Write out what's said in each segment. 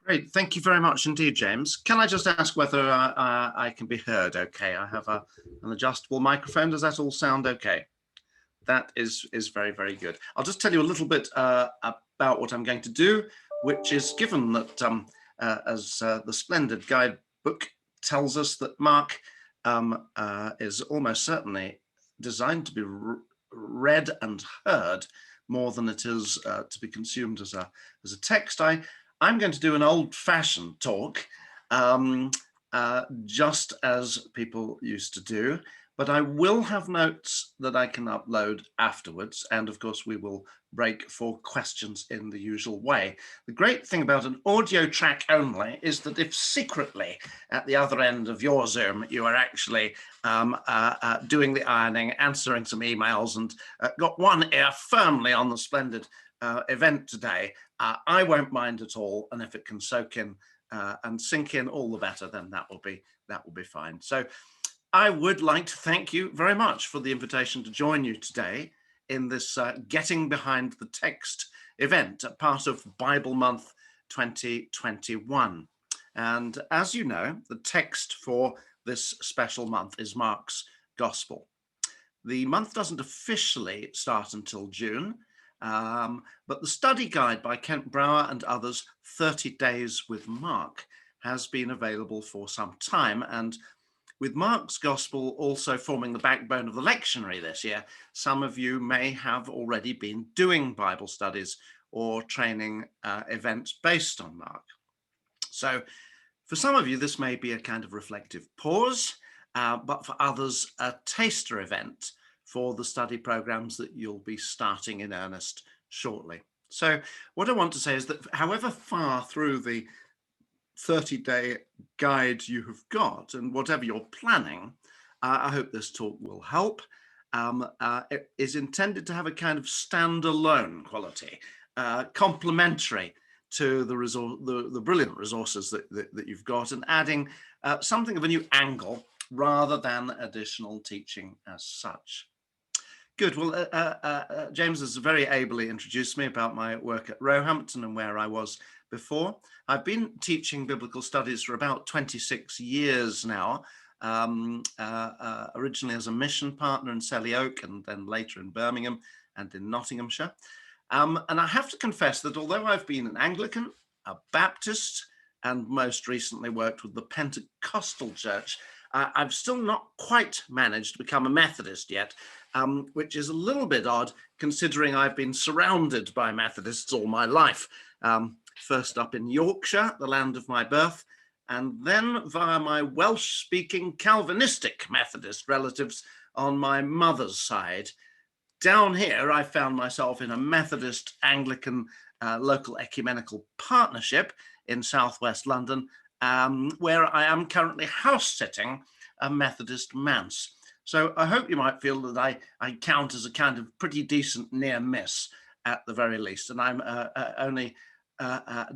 Great, thank you very much indeed, James. Can I just ask whether I can be heard okay? I have an adjustable microphone. Does that all sound okay? That is very, very good. I'll just tell you a little bit about what I'm going to do, which is given that as the splendid guidebook tells us that Mark is almost certainly designed to be read and heard more than it is to be consumed as a text. I'm going to do an old-fashioned talk, just as people used to do, but I will have notes that I can upload afterwards, and of course we will break for questions in the usual way. The great thing about an audio track only is that if secretly at the other end of your Zoom you are actually doing the ironing, answering some emails, and got one ear firmly on the splendid event today, I won't mind at all, and if it can soak in and sink in, all the better. Then that will be fine. So I would like to thank you very much for the invitation to join you today in this Getting Behind the Text event, part of Bible Month 2021. And as you know, the text for this special month is Mark's Gospel. The month doesn't officially start until June, but the study guide by Kent Brower and others, 30 Days with Mark, has been available for some time. And with Mark's Gospel also forming the backbone of the lectionary this year, some of you may have already been doing Bible studies or training events based on Mark. So for some of you, this may be a kind of reflective pause, but for others, a taster event for the study programs that you'll be starting in earnest shortly. So what I want to say is that however far through the 30-day guide you have got, and whatever you're planning, I hope this talk will help. It is intended to have a kind of standalone quality, complementary to the brilliant resources that you've got, and adding something of a new angle rather than additional teaching as such. Good. Well, James has very ably introduced me about my work at Roehampton and where I was before. I've been teaching biblical studies for about 26 years now, originally as a mission partner in Selly Oak and then later in Birmingham and in Nottinghamshire. And I have to confess that although I've been an Anglican, a Baptist, and most recently worked with the Pentecostal Church, I've still not quite managed to become a Methodist yet, which is a little bit odd considering I've been surrounded by Methodists all my life. First up in Yorkshire, the land of my birth, and then via my Welsh-speaking Calvinistic Methodist relatives on my mother's side. Down here, I found myself in a Methodist Anglican local ecumenical partnership in southwest London, where I am currently house-sitting a Methodist manse. So I hope you might feel that I count as a kind of pretty decent near miss at the very least, and I'm only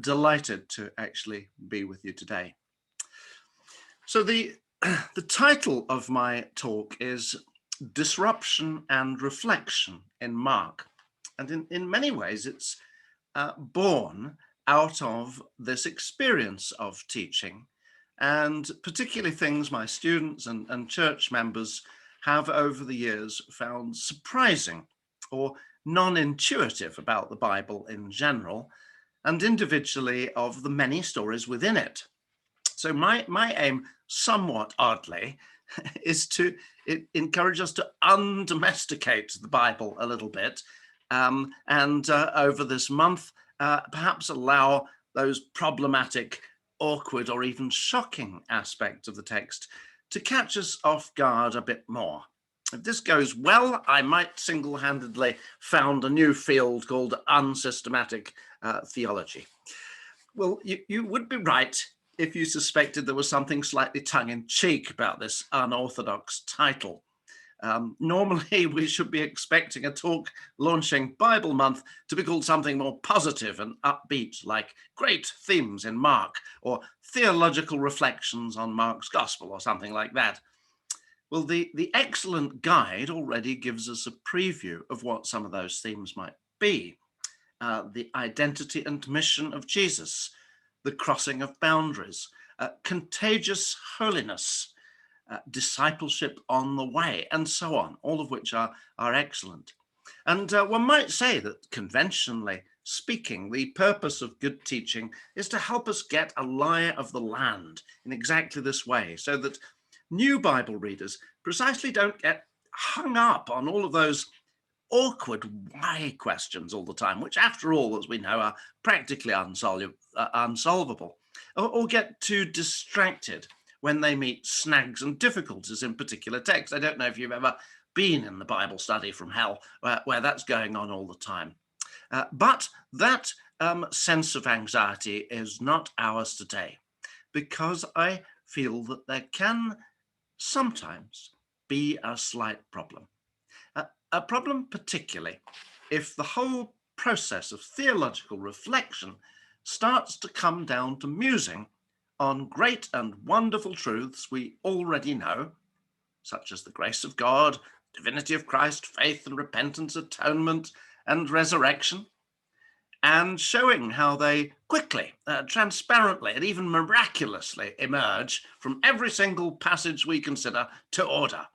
delighted to actually be with you today. So the title of my talk is Disruption and Reflection in Mark, and in many ways it's born out of this experience of teaching, and particularly things my students and church members have over the years found surprising or non-intuitive about the Bible in general, and individually of the many stories within it. So my aim, somewhat oddly, is to encourage us to undomesticate the Bible a little bit, and over this month, perhaps allow those problematic, awkward, or even shocking aspects of the text to catch us off guard a bit more. If this goes well, I might single-handedly found a new field called unsystematic theology. Well, you would be right if you suspected there was something slightly tongue-in-cheek about this unorthodox title. Normally, we should be expecting a talk launching Bible Month to be called something more positive and upbeat, like Great Themes in Mark, or Theological Reflections on Mark's Gospel, or something like that. Well, the excellent guide already gives us a preview of what some of those themes might be. The identity and mission of Jesus, the crossing of boundaries, contagious holiness, discipleship on the way, and so on, all of which are excellent. And one might say that, conventionally speaking, the purpose of good teaching is to help us get a lie of the land in exactly this way, so that new Bible readers precisely don't get hung up on all of those awkward why questions all the time, which, after all, as we know, are practically unsolvable, or get too distracted when they meet snags and difficulties in particular texts. I don't know if you've ever been in the Bible study from hell where that's going on all the time. But that sense of anxiety is not ours today, because I feel that there can sometimes be a slight problem. A problem particularly if the whole process of theological reflection starts to come down to musing on great and wonderful truths we already know, such as the grace of God, divinity of Christ, faith and repentance, atonement and resurrection, and showing how they quickly, transparently, and even miraculously emerge from every single passage we consider to order.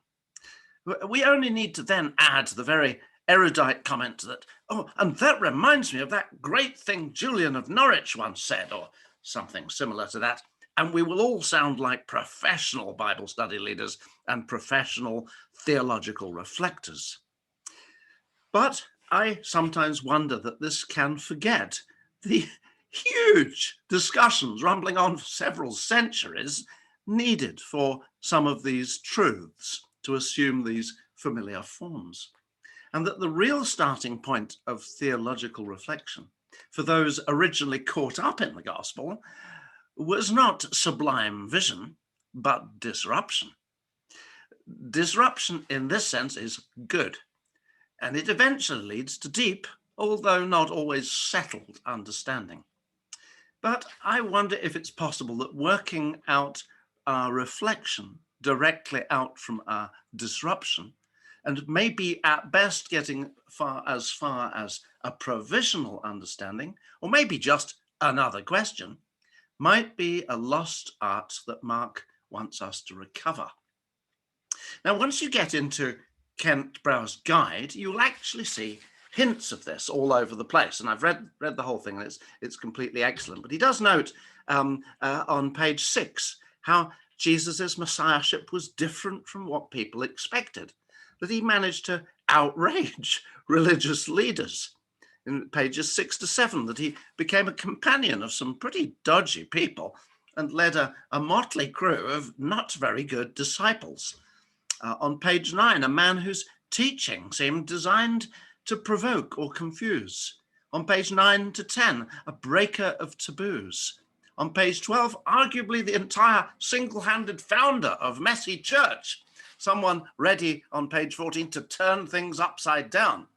We only need to then add the very erudite comment that, oh, and that reminds me of that great thing Julian of Norwich once said, or something similar to that, and we will all sound like professional Bible study leaders and professional theological reflectors. But I sometimes wonder that this can forget the huge discussions rumbling on for several centuries needed for some of these truths to assume these familiar forms, and that the real starting point of theological reflection for those originally caught up in the gospel was not sublime vision, but disruption. Disruption in this sense is good, and it eventually leads to deep, although not always settled, understanding. But I wonder if it's possible that working out our reflection directly out from our disruption, and maybe at best getting as far as a provisional understanding, or maybe just another question, might be a lost art that Mark wants us to recover. Now, once you get into Kent Brow's guide, you'll actually see hints of this all over the place. And I've read the whole thing, and it's completely excellent. But he does note on page 6 how Jesus's messiahship was different from what people expected, that he managed to outrage religious leaders. In pages 6 to 7, that he became a companion of some pretty dodgy people and led a motley crew of not very good disciples. On page 9, a man whose teaching seemed designed to provoke or confuse. On page 9 to 10, a breaker of taboos. On page 12, arguably the entire single-handed founder of messy church, someone ready on page 14 to turn things upside down.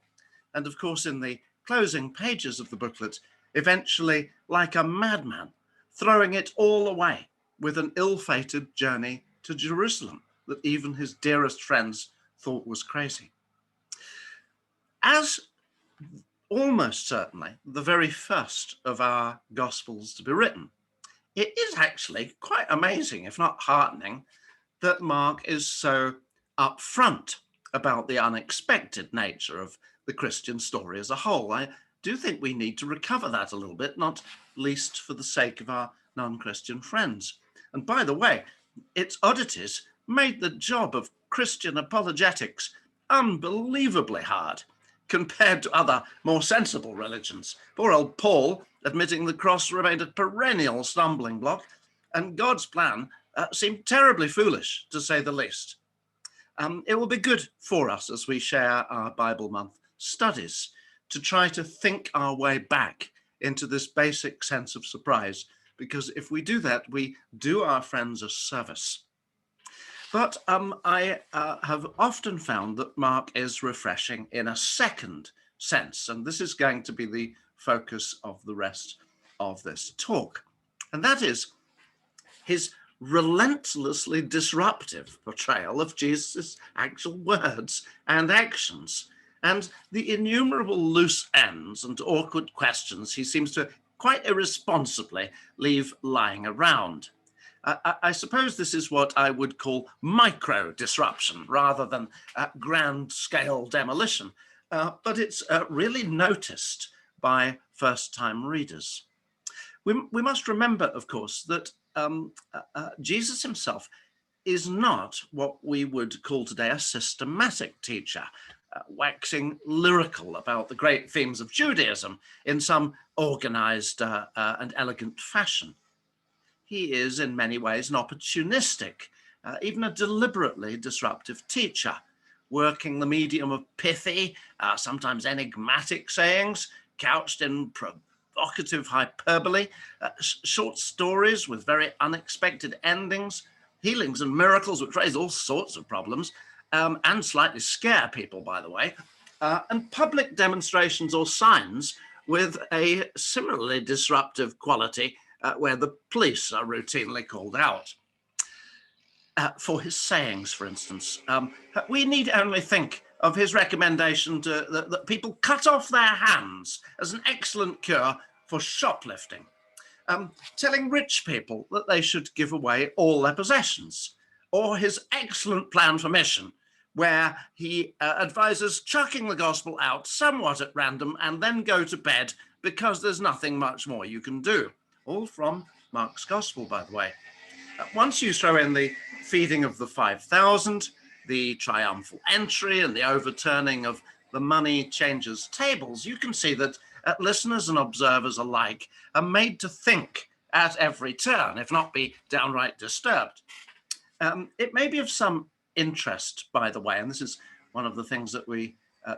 And of course, in the closing pages of the booklet, eventually, like a madman, throwing it all away with an ill-fated journey to Jerusalem that even his dearest friends thought was crazy. As almost certainly the very first of our Gospels to be written, it is actually quite amazing, if not heartening, that Mark is so upfront about the unexpected nature of the Christian story as a whole. I do think we need to recover that a little bit, not least for the sake of our non-Christian friends. And by the way, its oddities made the job of Christian apologetics unbelievably hard compared to other more sensible religions. Poor old Paul admitting the cross remained a perennial stumbling block, and God's plan seemed terribly foolish, to say the least. It will be good for us as we share our Bible Month studies to try to think our way back into this basic sense of surprise, because if we do that, we do our friends a service. But I have often found that Mark is refreshing in a second sense, and this is going to be the focus of the rest of this talk. And that is his relentlessly disruptive portrayal of Jesus' actual words and actions, and the innumerable loose ends and awkward questions he seems to quite irresponsibly leave lying around. I suppose this is what I would call micro disruption rather than grand scale demolition, but it's really noticed by first time readers. We must remember, of course, that Jesus himself is not what we would call today a systematic teacher, waxing lyrical about the great themes of Judaism in some organized and elegant fashion. He is in many ways an opportunistic, even a deliberately disruptive teacher, working the medium of pithy, sometimes enigmatic sayings, couched in provocative hyperbole, short stories with very unexpected endings, healings and miracles which raise all sorts of problems, and slightly scare people, by the way, and public demonstrations or signs with a similarly disruptive quality where the police are routinely called out. For his sayings, for instance, we need only think of his recommendation that people cut off their hands as an excellent cure for shoplifting, telling rich people that they should give away all their possessions, or his excellent plan for mission, where he advises chucking the gospel out somewhat at random and then go to bed because there's nothing much more you can do. All from Mark's Gospel, by the way. Once you throw in the feeding of the 5,000, the triumphal entry and the overturning of the money changers' tables, you can see that listeners and observers alike are made to think at every turn, if not be downright disturbed. It may be of some interest, by the way, and this is one of the things that we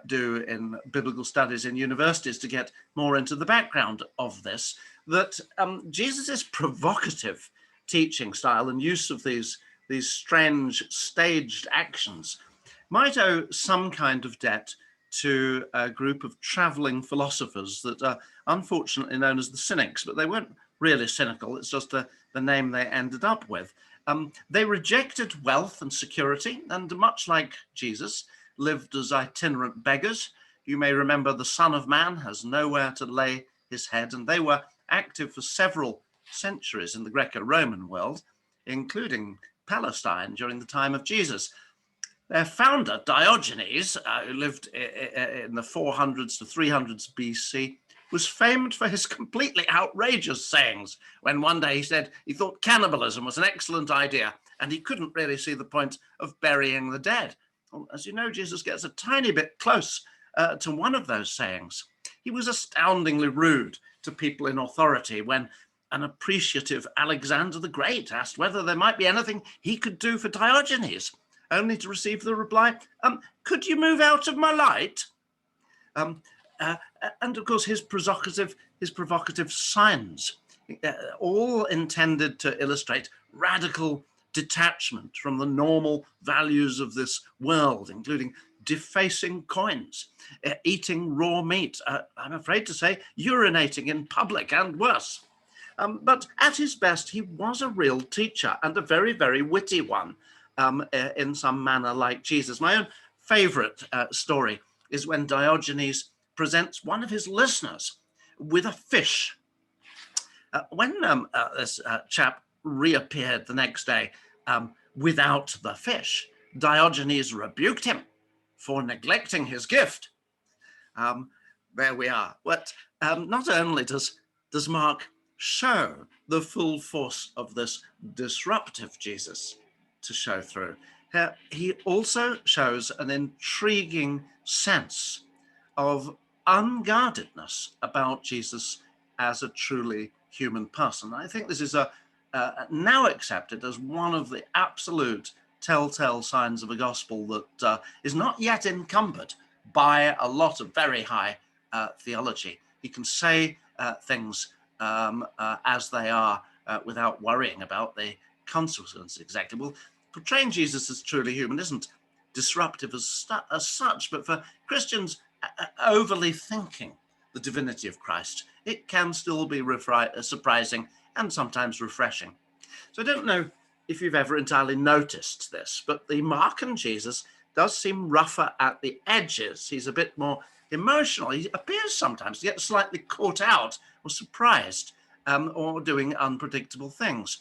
do in biblical studies in universities to get more into the background of this, that Jesus's provocative teaching style and use of these strange staged actions might owe some kind of debt to a group of traveling philosophers that are unfortunately known as the Cynics, but they weren't really cynical. It's just the name they ended up with. They rejected wealth and security, and much like Jesus, lived as itinerant beggars. You may remember the Son of Man has nowhere to lay his head, and they were active for several centuries in the Greco-Roman world, including Palestine during the time of Jesus. Their founder, Diogenes, who lived in the 400s to 300s BC, was famed for his completely outrageous sayings when one day he said he thought cannibalism was an excellent idea and he couldn't really see the point of burying the dead. Well, as you know, Jesus gets a tiny bit close to one of those sayings. He was astoundingly rude to people in authority when an appreciative Alexander the Great asked whether there might be anything he could do for Diogenes, only to receive the reply, could you move out of my light? And of course, his provocative signs, all intended to illustrate radical detachment from the normal values of this world, including defacing coins, eating raw meat, I'm afraid to say, urinating in public and worse. But at his best, he was a real teacher and a very, very witty one in some manner like Jesus. My own favorite story is when Diogenes presents one of his listeners with a fish. When this chap reappeared the next day without the fish, Diogenes rebuked him for neglecting his gift. There we are. But not only does Mark show the full force of this disruptive Jesus to show through, he also shows an intriguing sense of unguardedness about Jesus as a truly human person. I think this is now accepted as one of the absolute telltale signs of a gospel that is not yet encumbered by a lot of very high theology. He can say things as they are without worrying about the consequences exactly. Well, portraying Jesus as truly human isn't disruptive as such, but for Christians overly thinking the divinity of Christ, it can still be surprising and sometimes refreshing. So I don't know if you've ever entirely noticed this, but the Markan Jesus does seem rougher at the edges. He's a bit more emotional. He appears sometimes to get slightly caught out or surprised, or doing unpredictable things.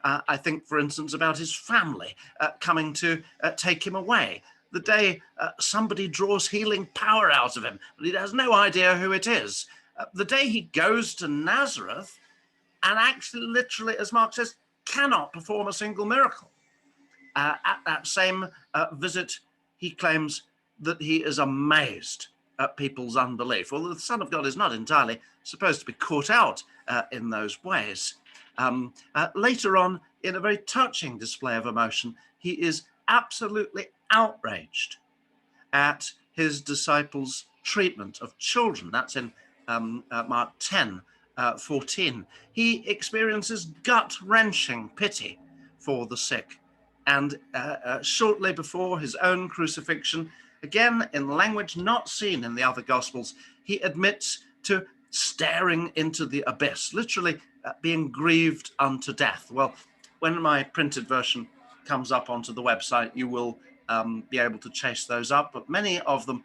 I think, for instance, about his family coming to take him away. The day somebody draws healing power out of him, but he has no idea who it is. The day he goes to Nazareth and actually, literally, as Mark says, cannot perform a single miracle. At that same visit, he claims that he is amazed at people's unbelief. Well, the Son of God is not entirely supposed to be caught out in those ways. Later on, in a very touching display of emotion, he is absolutely outraged at his disciples' treatment of children. That's in Mark 10:14. He experiences gut-wrenching pity for the sick. And shortly before his own crucifixion, again in language not seen in the other Gospels, he admits to staring into the abyss, literally being grieved unto death. Well, when my printed version comes up onto the website, you will be able to chase those up, but many of them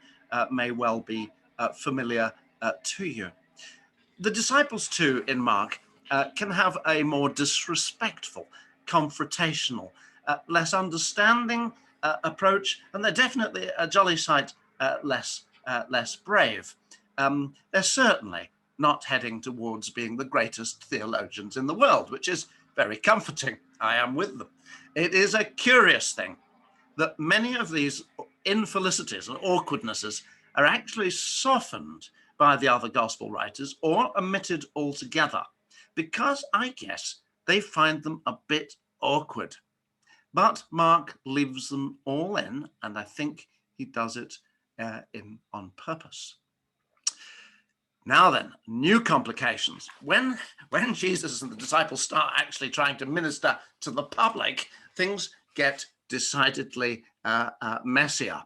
may well be familiar to you. The disciples too in Mark can have a more disrespectful, confrontational, less understanding approach, and they're definitely a jolly sight less brave. They're certainly not heading towards being the greatest theologians in the world, which is very comforting. I am with them. It is a curious thing that many of these infelicities and awkwardnesses are actually softened by the other gospel writers or omitted altogether, because I guess they find them a bit awkward. But Mark leaves them all in, and I think he does it on purpose. Now then, new complications. When Jesus and the disciples start actually trying to minister to the public, things get decidedly messier,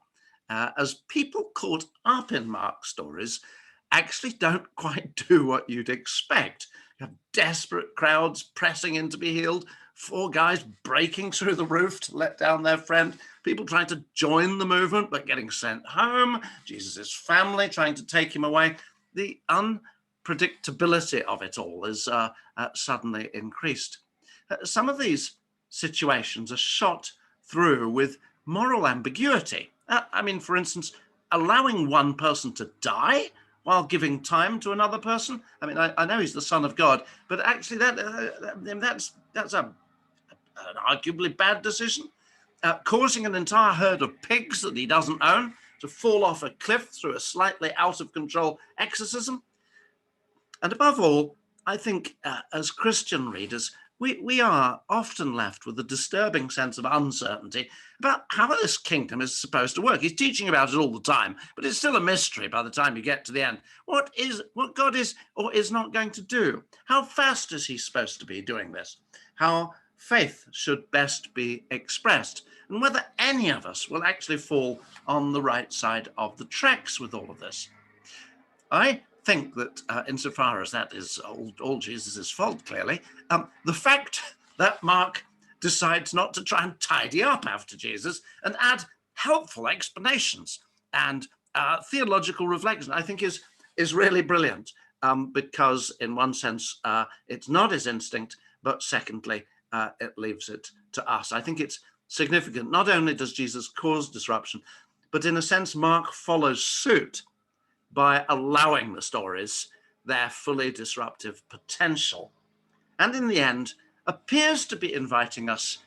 as people caught up in Mark's stories actually don't quite do what you'd expect. You have desperate crowds pressing in to be healed, 4 guys breaking through the roof to let down their friend, people trying to join the movement but getting sent home, Jesus' family trying to take him away. The unpredictability of it all is suddenly increased. Some of these situations are shot through with moral ambiguity. I mean, for instance, allowing one person to die while giving time to another person. I mean, I know he's the Son of God, but actually that's an arguably bad decision. Causing an entire herd of pigs that he doesn't own to fall off a cliff through a slightly out of control exorcism. And above all, I think as Christian readers, we are often left with a disturbing sense of uncertainty about how this kingdom is supposed to work. He's teaching about it all the time, but it's still a mystery by the time you get to the end. What God is or is not going to do? How fast is he supposed to be doing this? How faith should best be expressed, and whether any of us will actually fall on the right side of the tracks with all of this. I think that insofar as that is all Jesus' fault, clearly, the fact that Mark decides not to try and tidy up after Jesus and add helpful explanations and theological reflection, I think is really brilliant, because in one sense, it's not his instinct, but secondly, it leaves it to us. I think it's significant. Not only does Jesus cause disruption, but in a sense, Mark follows suit by allowing the stories their fully disruptive potential. And in the end, appears to be inviting us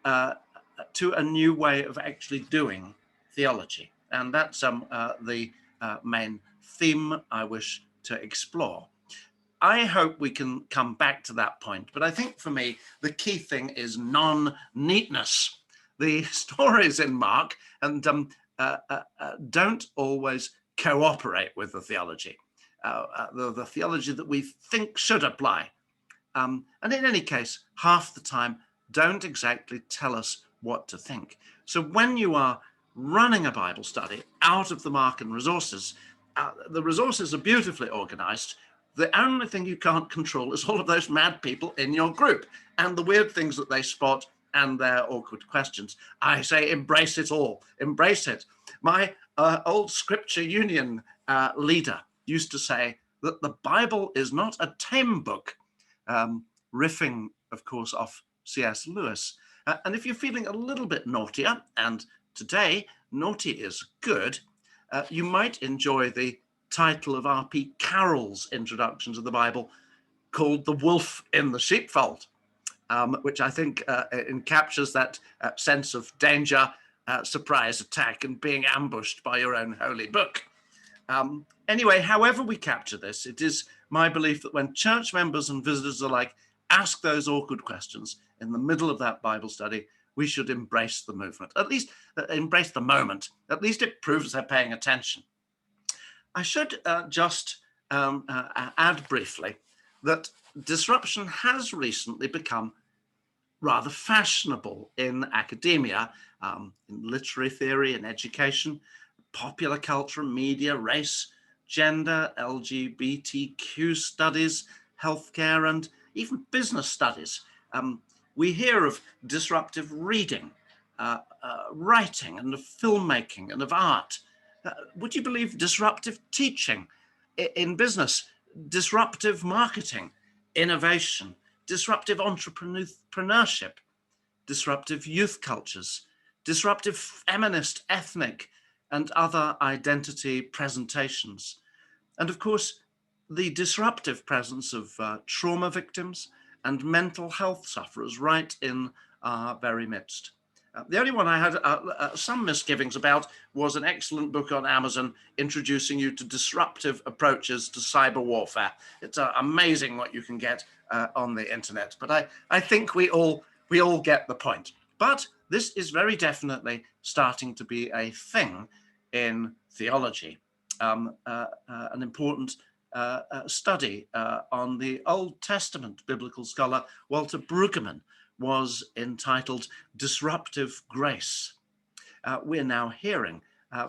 to a new way of actually doing theology. And that's the main theme I wish to explore. I hope we can come back to that point. But I think for me, the key thing is non-neatness. The stories in Mark and don't always cooperate with the theology, the theology that we think should apply. And in any case, half the time, don't exactly tell us what to think. So when you are running a Bible study out of the Mark and resources, the resources are beautifully organized. The only thing you can't control is all of those mad people in your group and the weird things that they spot and their awkward questions. I say embrace it all, embrace it. My old Scripture Union leader used to say that the Bible is not a tame book, riffing, of course, off C.S. Lewis. And if you're feeling a little bit naughtier, and today naughty is good, you might enjoy the title of R.P. Carroll's introduction to the Bible, called The Wolf in the Sheepfold, which I think captures that sense of danger, surprise attack, and being ambushed by your own holy book. Anyway, however we capture this, it is my belief that when church members and visitors alike ask those awkward questions in the middle of that Bible study, we should embrace the movement, at least embrace the moment. At least it proves they're paying attention. I should just add briefly that disruption has recently become rather fashionable in academia, in literary theory and education, popular culture, media, race, gender, LGBTQ studies, healthcare, and even business studies. We hear of disruptive reading, writing, and of filmmaking, and of art. Would you believe disruptive teaching in business, disruptive marketing, innovation, disruptive entrepreneurship, disruptive youth cultures, disruptive feminist, ethnic, and other identity presentations, and of course, the disruptive presence of trauma victims and mental health sufferers right in our very midst. The only one I had some misgivings about was an excellent book on Amazon introducing you to disruptive approaches to cyber warfare. It's amazing what you can get on the internet, but I think we all get the point. But this is very definitely starting to be a thing in theology. An important study on the Old Testament biblical scholar Walter Brueggemann was entitled Disruptive Grace. We're now hearing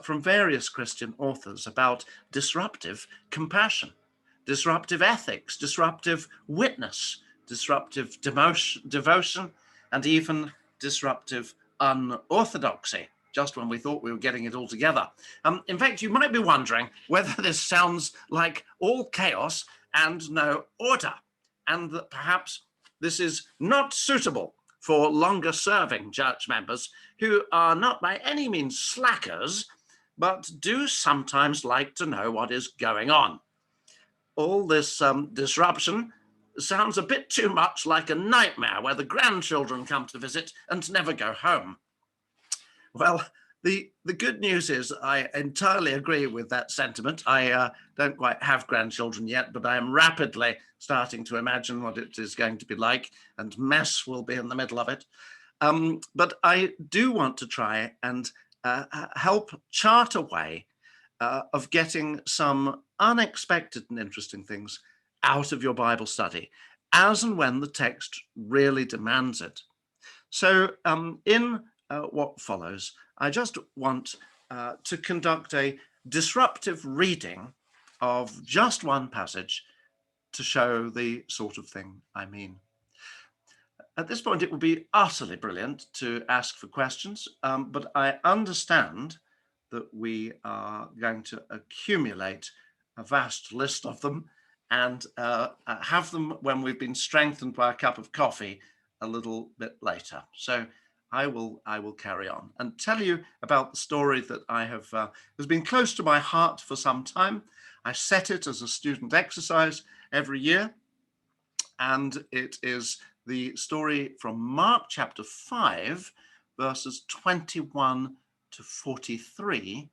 from various Christian authors about disruptive compassion, disruptive ethics, disruptive witness, disruptive devotion, and even disruptive unorthodoxy, just when we thought we were getting it all together. In fact, you might be wondering whether this sounds like all chaos and no order, and that perhaps this is not suitable for longer serving church members who are not by any means slackers, but do sometimes like to know what is going on. All this disruption sounds a bit too much like a nightmare where the grandchildren come to visit and never go home. Well, the good news is I entirely agree with that sentiment. I don't quite have grandchildren yet, but I am rapidly starting to imagine what it is going to be like, and mess will be in the middle of it. But I do want to try and help chart a way of getting some unexpected and interesting things out of your Bible study, as and when the text really demands it. So in what follows, I just want to conduct a disruptive reading of just one passage to show the sort of thing I mean. At this point, it would be utterly brilliant to ask for questions, but I understand that we are going to accumulate a vast list of them and have them when we've been strengthened by a cup of coffee a little bit later. So I will carry on and tell you about the story that I have has been close to my heart for some time. I set it as a student exercise every year, and it is the story from Mark chapter 5, verses 21 to 43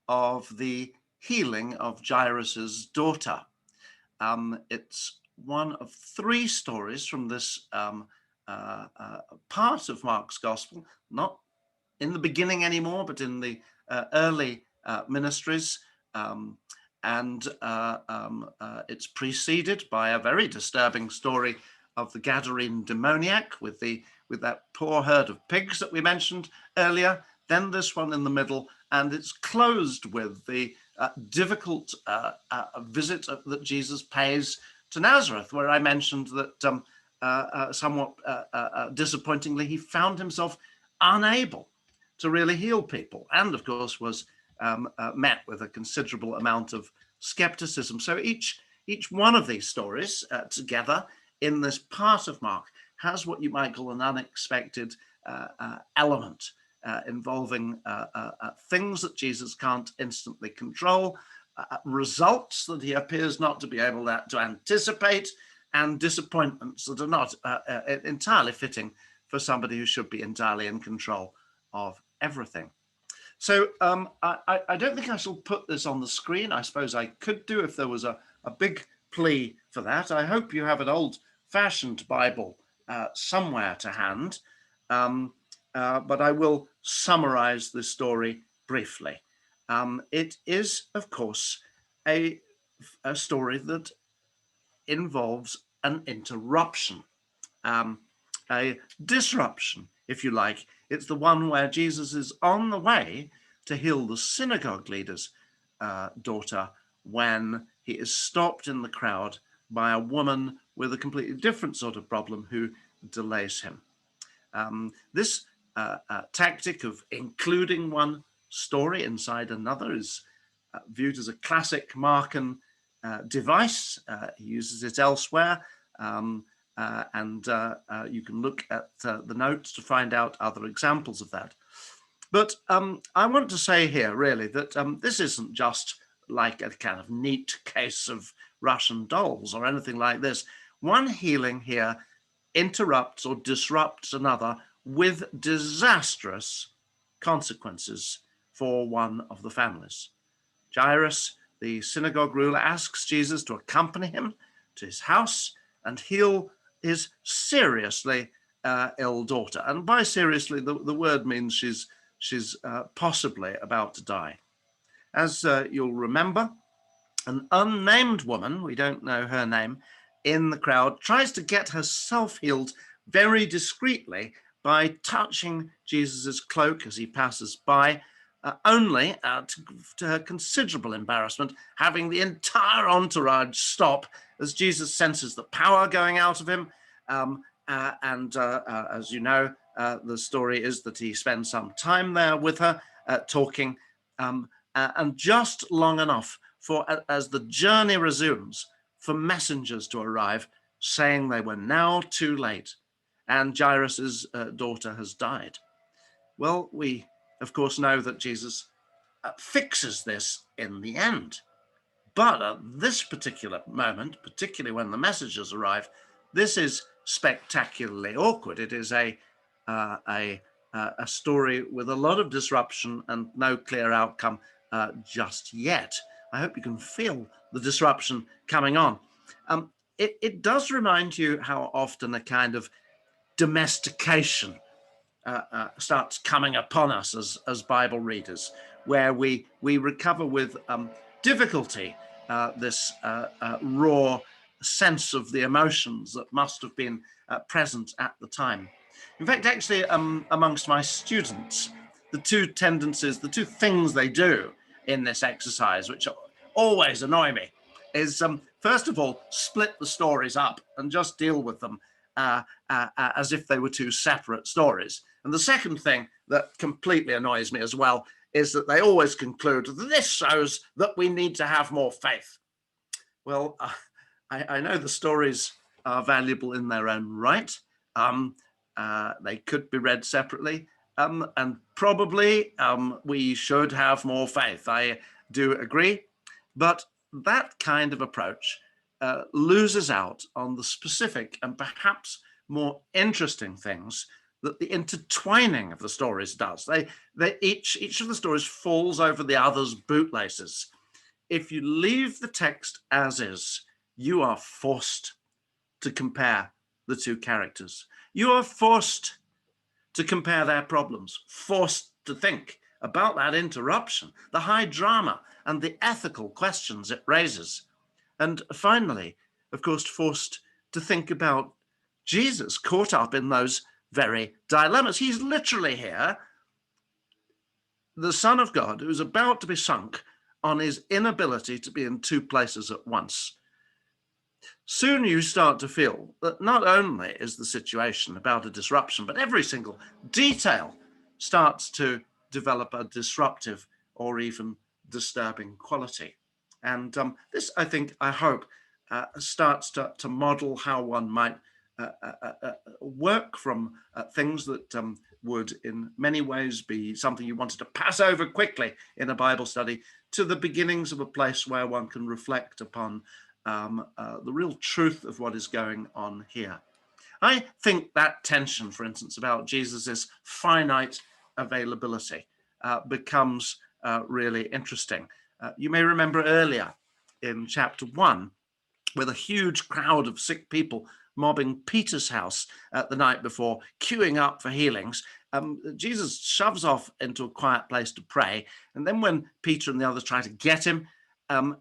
of the healing of Jairus's daughter. It's one of three stories from this part of Mark's gospel, not in the beginning anymore, but in the early ministries. And it's preceded by a very disturbing story of the Gadarene demoniac with that poor herd of pigs that we mentioned earlier. Then this one in the middle, and it's closed with the difficult visit that Jesus pays to Nazareth, where I mentioned that somewhat disappointingly, he found himself unable to really heal people, and of course was met with a considerable amount of skepticism. So each one of these stories together in this part of Mark has what you might call an unexpected element involving things that Jesus can't instantly control, results that he appears not to be able to anticipate, and disappointments that are not entirely fitting for somebody who should be entirely in control of everything. So I don't think I shall put this on the screen. I suppose I could do if there was a big plea for that. I hope you have an old-fashioned Bible somewhere to hand, but I will summarize the story briefly. It is, of course, a story that involves an interruption, a disruption, if you like. It's the one where Jesus is on the way to heal the synagogue leader's daughter when he is stopped in the crowd by a woman with a completely different sort of problem who delays him. This tactic of including one story inside another is viewed as a classic Markan device. He uses it elsewhere, and you can look at the notes to find out other examples of that. But I want to say here, really, that this isn't just like a kind of neat case of Russian dolls or anything like this. One healing here interrupts or disrupts another with disastrous consequences for one of the families. Jairus, the synagogue ruler, asks Jesus to accompany him to his house and heal his seriously ill daughter. And by seriously, the word means she's possibly about to die. As you'll remember, an unnamed woman, we don't know her name, in the crowd tries to get herself healed very discreetly by touching Jesus's cloak as he passes by, only to her considerable embarrassment, having the entire entourage stop as Jesus senses the power going out of him. As you know, the story is that he spends some time there with her, talking, and just long enough for, as the journey resumes, for messengers to arrive saying they were now too late and Jairus's daughter has died. Well, we, of course, know that Jesus fixes this in the end. But at this particular moment, particularly when the messengers arrive, this is spectacularly awkward. It is a story with a lot of disruption and no clear outcome just yet. I hope you can feel the disruption coming on. It does remind you how often a kind of domestication starts coming upon us as Bible readers, where we recover with difficulty this raw sense of the emotions that must have been present at the time. In fact, actually, amongst my students, the two tendencies, the two things they do in this exercise, which always annoy me, is first of all, split the stories up and just deal with them as if they were two separate stories. And the second thing that completely annoys me as well is that they always conclude that this shows that we need to have more faith. Well, I know the stories are valuable in their own right. They could be read separately, and probably we should have more faith. I do agree, but that kind of approach loses out on the specific and perhaps more interesting things that the intertwining of the stories does. Each of the stories falls over the other's bootlaces. If you leave the text as is, you are forced to compare the two characters. You are forced to compare their problems, forced to think about that interruption, the high drama, and the ethical questions it raises. And finally, of course, forced to think about Jesus caught up in those very dilemmas. He's literally here, the Son of God, who's about to be sunk on his inability to be in two places at once. Soon you start to feel that not only is the situation about a disruption, but every single detail starts to develop a disruptive or even disturbing quality. And this, I hope, starts to model how one might work from things that would in many ways be something you wanted to pass over quickly in a Bible study, to the beginnings of a place where one can reflect upon the real truth of what is going on here. I think that tension, for instance, about Jesus's finite availability becomes really interesting. You may remember earlier in chapter 1, with a huge crowd of sick people mobbing Peter's house the night before, queuing up for healings. Jesus shoves off into a quiet place to pray. And then when Peter and the others try to get him and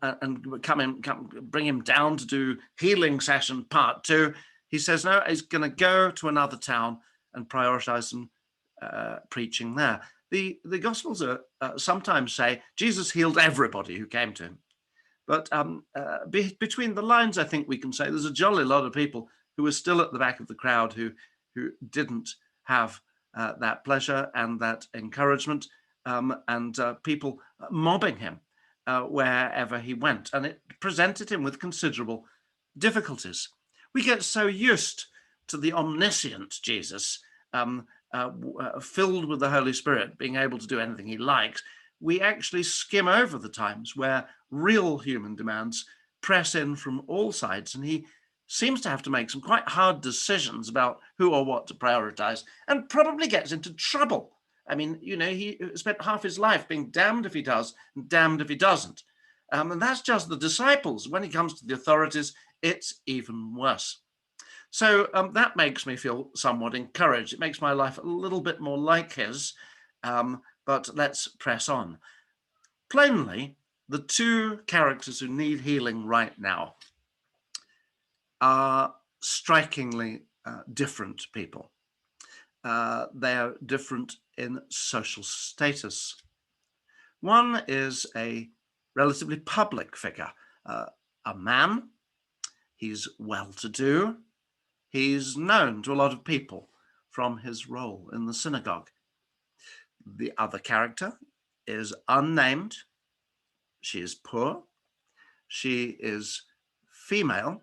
bring him down to do healing session part 2, he says, no, he's going to go to another town and prioritize some preaching there. The Gospels sometimes say Jesus healed everybody who came to him. But between the lines, I think we can say there's a jolly lot of people who were still at the back of the crowd who didn't have that pleasure and that encouragement, and people mobbing him wherever he went. And it presented him with considerable difficulties. We get so used to the omniscient Jesus, filled with the Holy Spirit, being able to do anything he likes, we actually skim over the times where real human demands press in from all sides, and he seems to have to make some quite hard decisions about who or what to prioritize, and probably gets into trouble. I mean, he spent half his life being damned if he does and damned if he doesn't. And that's just the disciples. When it comes to the authorities, it's even worse. So that makes me feel somewhat encouraged. It makes my life a little bit more like his, but let's press on. Plainly, the two characters who need healing right now are strikingly different people. They're different in social status. One is a relatively public figure, a man. He's well-to-do. He's known to a lot of people from his role in the synagogue. The other character is unnamed. She is poor. She is female.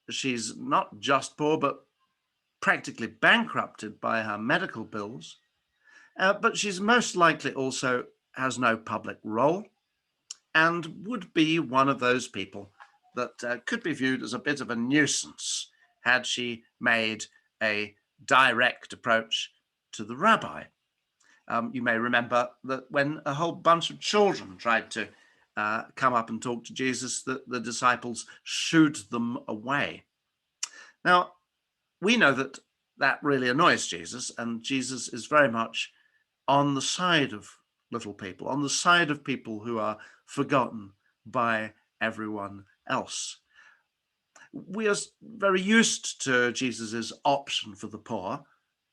She's not just poor, but practically bankrupted by her medical bills. But she's most likely also has no public role and would be one of those people that could be viewed as a bit of a nuisance had she made a direct approach to the rabbi. You may remember that when a whole bunch of children tried to come up and talk to Jesus, the disciples shooed them away. Now, we know that really annoys Jesus, and Jesus is very much on the side of little people, on the side of people who are forgotten by everyone else. We are very used to Jesus's option for the poor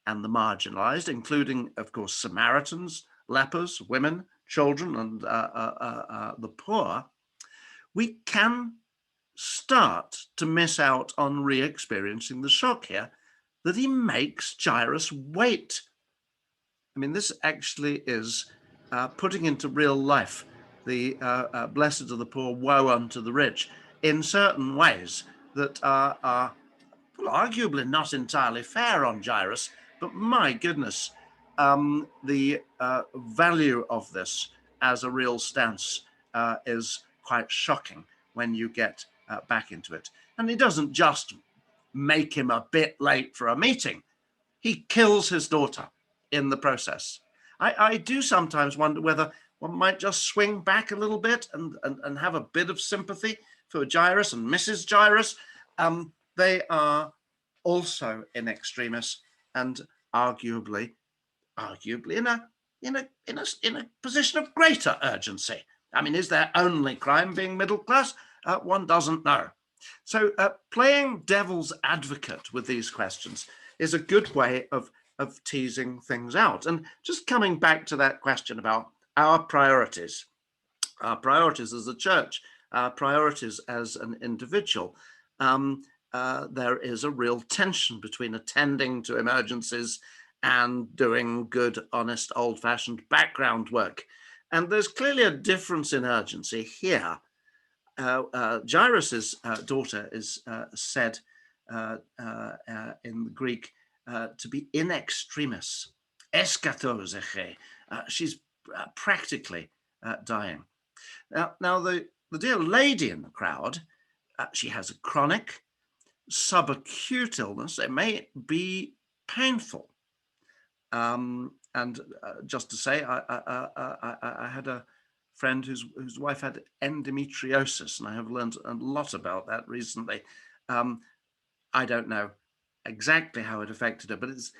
and the marginalized, including, of course, Samaritans, lepers, women, children, and the poor. We can start to miss out on re-experiencing the shock here that he makes Jairus wait. I mean, this actually is putting into real life the blessed are the poor, woe unto the rich, in certain ways that are well, arguably not entirely fair on Jairus, but my goodness, the value of this as a real stance is quite shocking when you get back into it. And he doesn't just make him a bit late for a meeting, he kills his daughter in the process. I do sometimes wonder whether one might just swing back a little bit and have a bit of sympathy for Jairus and Mrs. Jairus. They are also in extremis and arguably in a position of greater urgency. I mean, is their only crime being middle class? One doesn't know. So playing devil's advocate with these questions is a good way of teasing things out. And just coming back to that question about our priorities as a church, our priorities as an individual, there is a real tension between attending to emergencies and doing good, honest, old-fashioned background work. And there's clearly a difference in urgency here. Jairus's daughter is said in the Greek to be in extremis, eschatozechē. She's practically dying. Now the dear lady in the crowd, she has a chronic subacute illness. It may be painful. And just to say, I had a friend whose wife had endometriosis, and I have learned a lot about that recently. I don't know exactly how it affected her, but it's,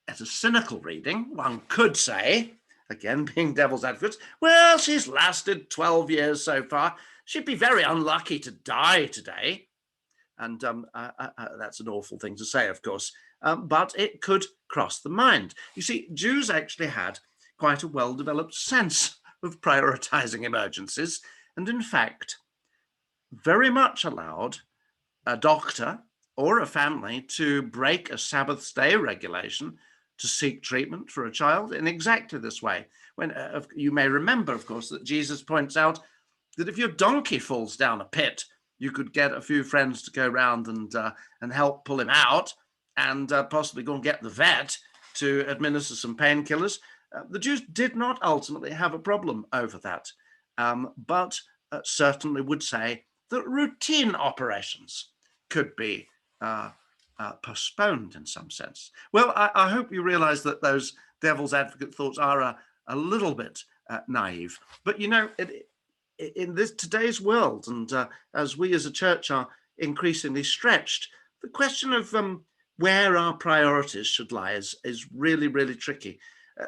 as a cynical reading, one could say, again, being devil's advocate, well, she's lasted 12 years so far. She'd be very unlucky to die today. And that's an awful thing to say, of course, but it could cross the mind. You see, Jews actually had quite a well-developed sense of prioritizing emergencies, and in fact, very much allowed a doctor or a family to break a Sabbath day regulation to seek treatment for a child in exactly this way. When you may remember, of course, that Jesus points out that if your donkey falls down a pit, you could get a few friends to go round and help pull him out, and possibly go and get the vet to administer some painkillers. The Jews did not ultimately have a problem over that, but certainly would say that routine operations could be postponed in some sense. Well, I hope you realize that those devil's advocate thoughts are a little bit naive, but you know, in this today's world, and as we as a church are increasingly stretched, the question of where our priorities should lie is really, really tricky.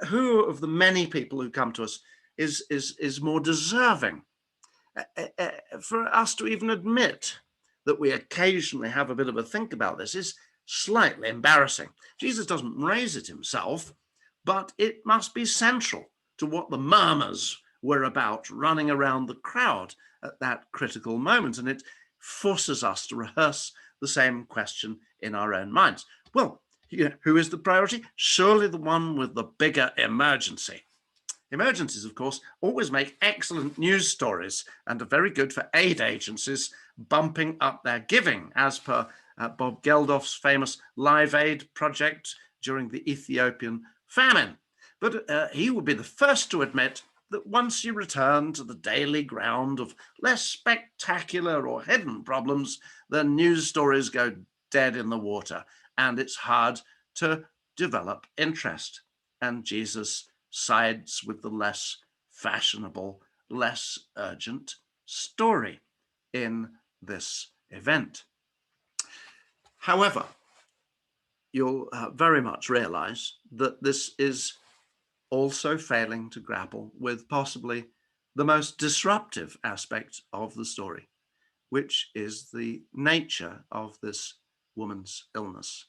Who of the many people who come to us is more deserving for us to even admit that we occasionally have a bit of a think about this is slightly embarrassing. Jesus doesn't raise it himself, but it must be central to what the murmurs were about running around the crowd at that critical moment. And it forces us to rehearse the same question in our own minds. Well, who is the priority? Surely the one with the bigger emergency. Emergencies, of course, always make excellent news stories and are very good for aid agencies bumping up their giving, as per Bob Geldof's famous Live Aid project during the Ethiopian famine. But he would be the first to admit that once you return to the daily ground of less spectacular or hidden problems, the news stories go dead in the water, and it's hard to develop interest. And Jesus sides with the less fashionable, less urgent story in this event. However, you'll very much realize that this is also failing to grapple with possibly the most disruptive aspect of the story, which is the nature of this woman's illness.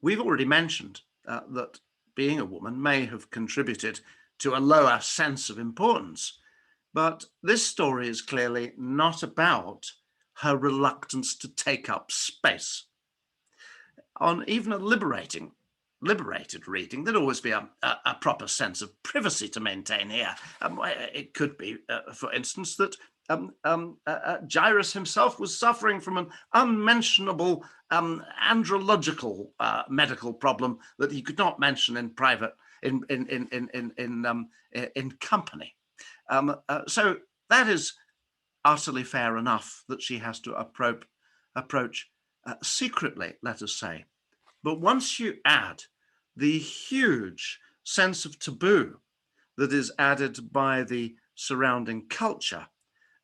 We've already mentioned that being a woman may have contributed to a lower sense of importance, but this story is clearly not about her reluctance to take up space. On even a liberated reading, there'd always be a proper sense of privacy to maintain here. It could be, for instance, that Jairus himself was suffering from an unmentionable andrological medical problem that he could not mention in private, in company. So that is utterly fair enough that she has to approach secretly, let us say. But once you add the huge sense of taboo that is added by the surrounding culture,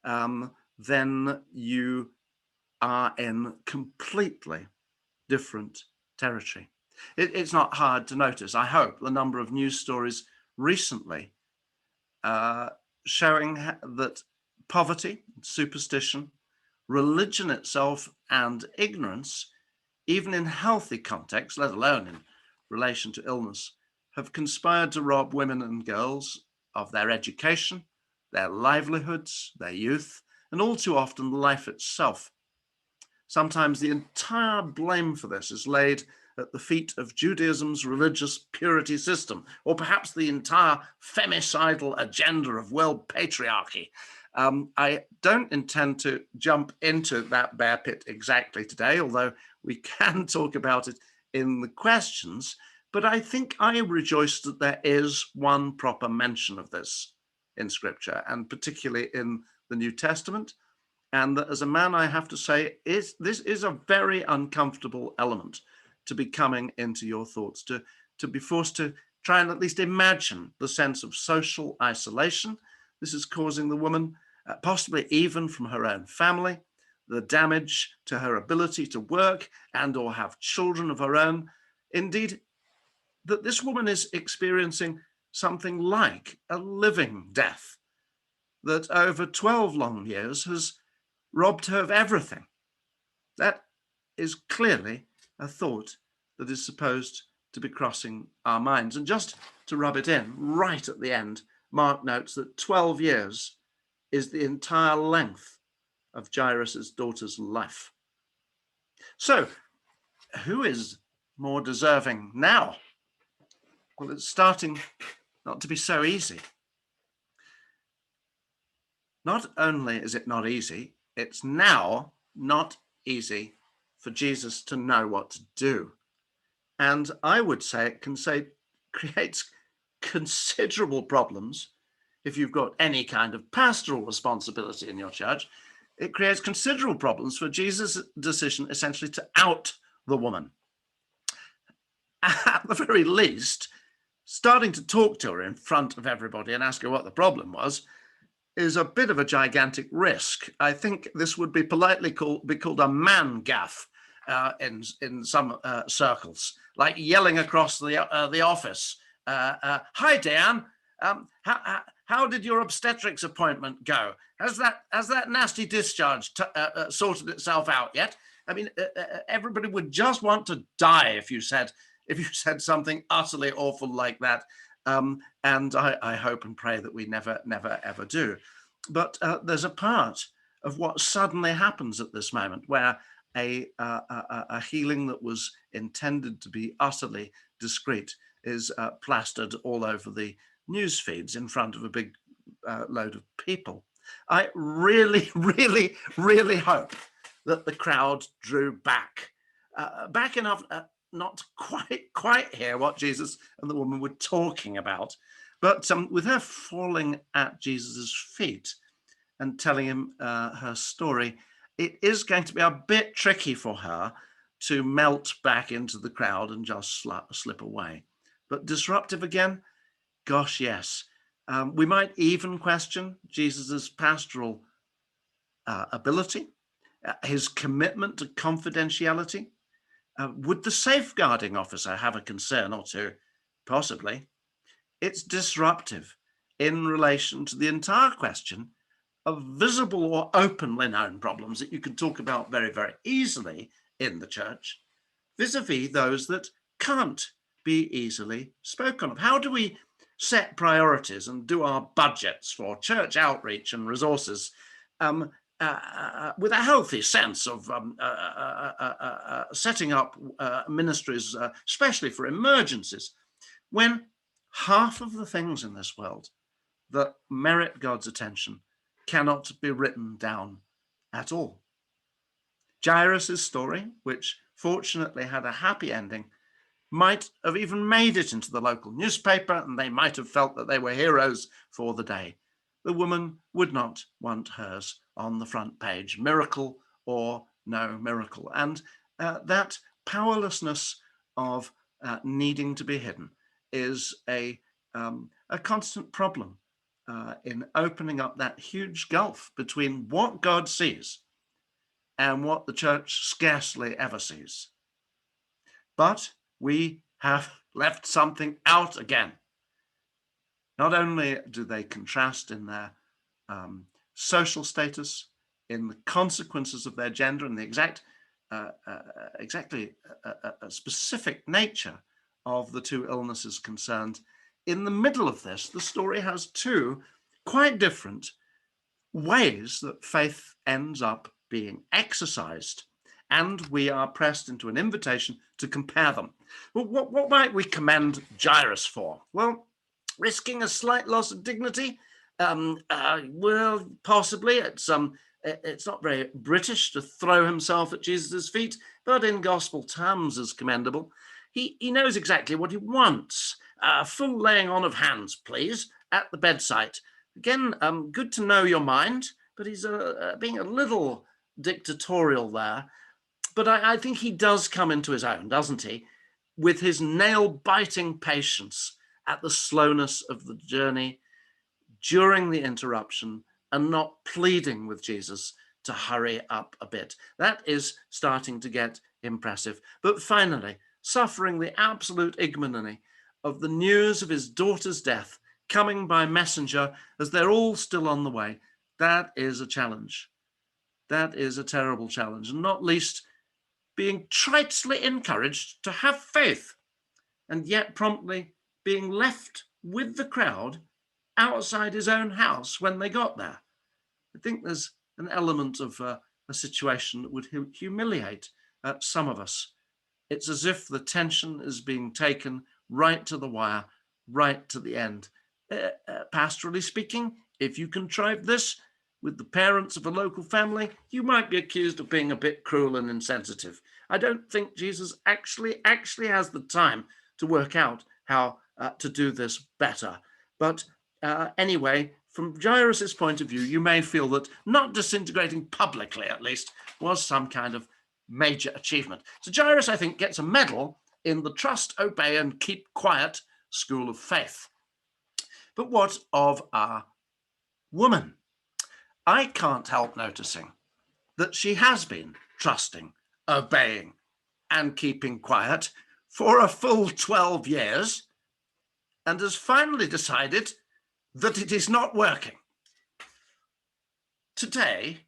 then you are in completely different territory. It's not hard to notice, I hope, the number of news stories recently showing that poverty, superstition, religion itself, and ignorance, even in healthy contexts, let alone in relation to illness, have conspired to rob women and girls of their education, their livelihoods, their youth, and all too often life itself. Sometimes the entire blame for this is laid at the feet of Judaism's religious purity system, or perhaps the entire femicidal agenda of world patriarchy. I don't intend to jump into that bear pit exactly today, although we can talk about it in the questions. But I think I rejoice that there is one proper mention of this in Scripture, and particularly in the New Testament. And that as a man, I have to say, this is a very uncomfortable element to be coming into your thoughts, to be forced to try and at least imagine the sense of social isolation this is causing the woman, possibly even from her own family, the damage to her ability to work and or have children of her own. Indeed, that this woman is experiencing something like a living death that over 12 long years has robbed her of everything. That is clearly a thought that is supposed to be crossing our minds. And just to rub it in, right at the end, Mark notes that 12 years is the entire length of Jairus' daughter's life. So, who is more deserving now? Well, it's starting not to be so easy. Not only is it not easy, it's now not easy for Jesus to know what to do. And I would say it creates considerable problems if you've got any kind of pastoral responsibility in your church. It creates considerable problems for Jesus' decision essentially to out the woman. At the very least, starting to talk to her in front of everybody and ask her what the problem was is a bit of a gigantic risk. I think this would be politely called a man gaff in some circles, like yelling across the office. Hi, Dan. How did your obstetrics appointment go? Has that nasty discharge sorted itself out yet? I mean, everybody would just want to die if you said something utterly awful like that. And I hope and pray that we never, ever do. But there's a part of what suddenly happens at this moment where a healing that was intended to be utterly discreet is plastered all over the news feeds in front of a big load of people. I really, really, really hope that the crowd drew back enough not to quite hear what Jesus and the woman were talking about, but with her falling at Jesus's feet and telling him her story, it is going to be a bit tricky for her to melt back into the crowd and just slip away. But disruptive again? Gosh, yes. We might even question Jesus's pastoral ability, his commitment to confidentiality. Would the safeguarding officer have a concern or two? Possibly. It's disruptive in relation to the entire question of visible or openly known problems that you can talk about very, very easily in the church, vis-a-vis those that can't be easily spoken of. How do we set priorities and do our budgets for church outreach and resources with a healthy sense of setting up ministries, especially for emergencies, when half of the things in this world that merit God's attention cannot be written down at all? Jairus' story, which fortunately had a happy ending, might have even made it into the local newspaper, and they might have felt that they were heroes for the day. The woman would not want hers on the front page, miracle or no miracle. And that powerlessness of needing to be hidden is a constant problem in opening up that huge gulf between what God sees and what the church scarcely ever sees. But we have left something out again. Not only do they contrast in their social status, in the consequences of their gender, and the exactly specific nature of the two illnesses concerned. In the middle of this, the story has two quite different ways that faith ends up being exercised. and we are pressed into an invitation to compare them. Well, what might we commend Jairus for? Well, risking a slight loss of dignity? Well, possibly. It's not very British to throw himself at Jesus' feet, but in gospel terms is commendable. He knows exactly what he wants. Full laying on of hands, please, at the bedside. Again, good to know your mind, but he's being a little dictatorial there. But I think he does come into his own, doesn't he? With his nail-biting patience at the slowness of the journey during the interruption, and not pleading with Jesus to hurry up a bit. That is starting to get impressive. But finally, suffering the absolute ignominy of the news of his daughter's death coming by messenger as they're all still on the way, that is a challenge. That is a terrible challenge, and not least being tritely encouraged to have faith, and yet promptly being left with the crowd outside his own house when they got there. I think there's an element of a situation that would humiliate some of us. It's as if the tension is being taken right to the wire, right to the end. Pastorally speaking, if you contrive this with the parents of a local family, you might be accused of being a bit cruel and insensitive. I don't think Jesus actually has the time to work out how to do this better. But anyway, from Jairus' point of view, you may feel that not disintegrating publicly, at least, was some kind of major achievement. So Jairus, I think, gets a medal in the trust, obey, and keep quiet school of faith. But what of our woman? I can't help noticing that she has been trusting, obeying, and keeping quiet for a full 12 years, and has finally decided that it is not working. Today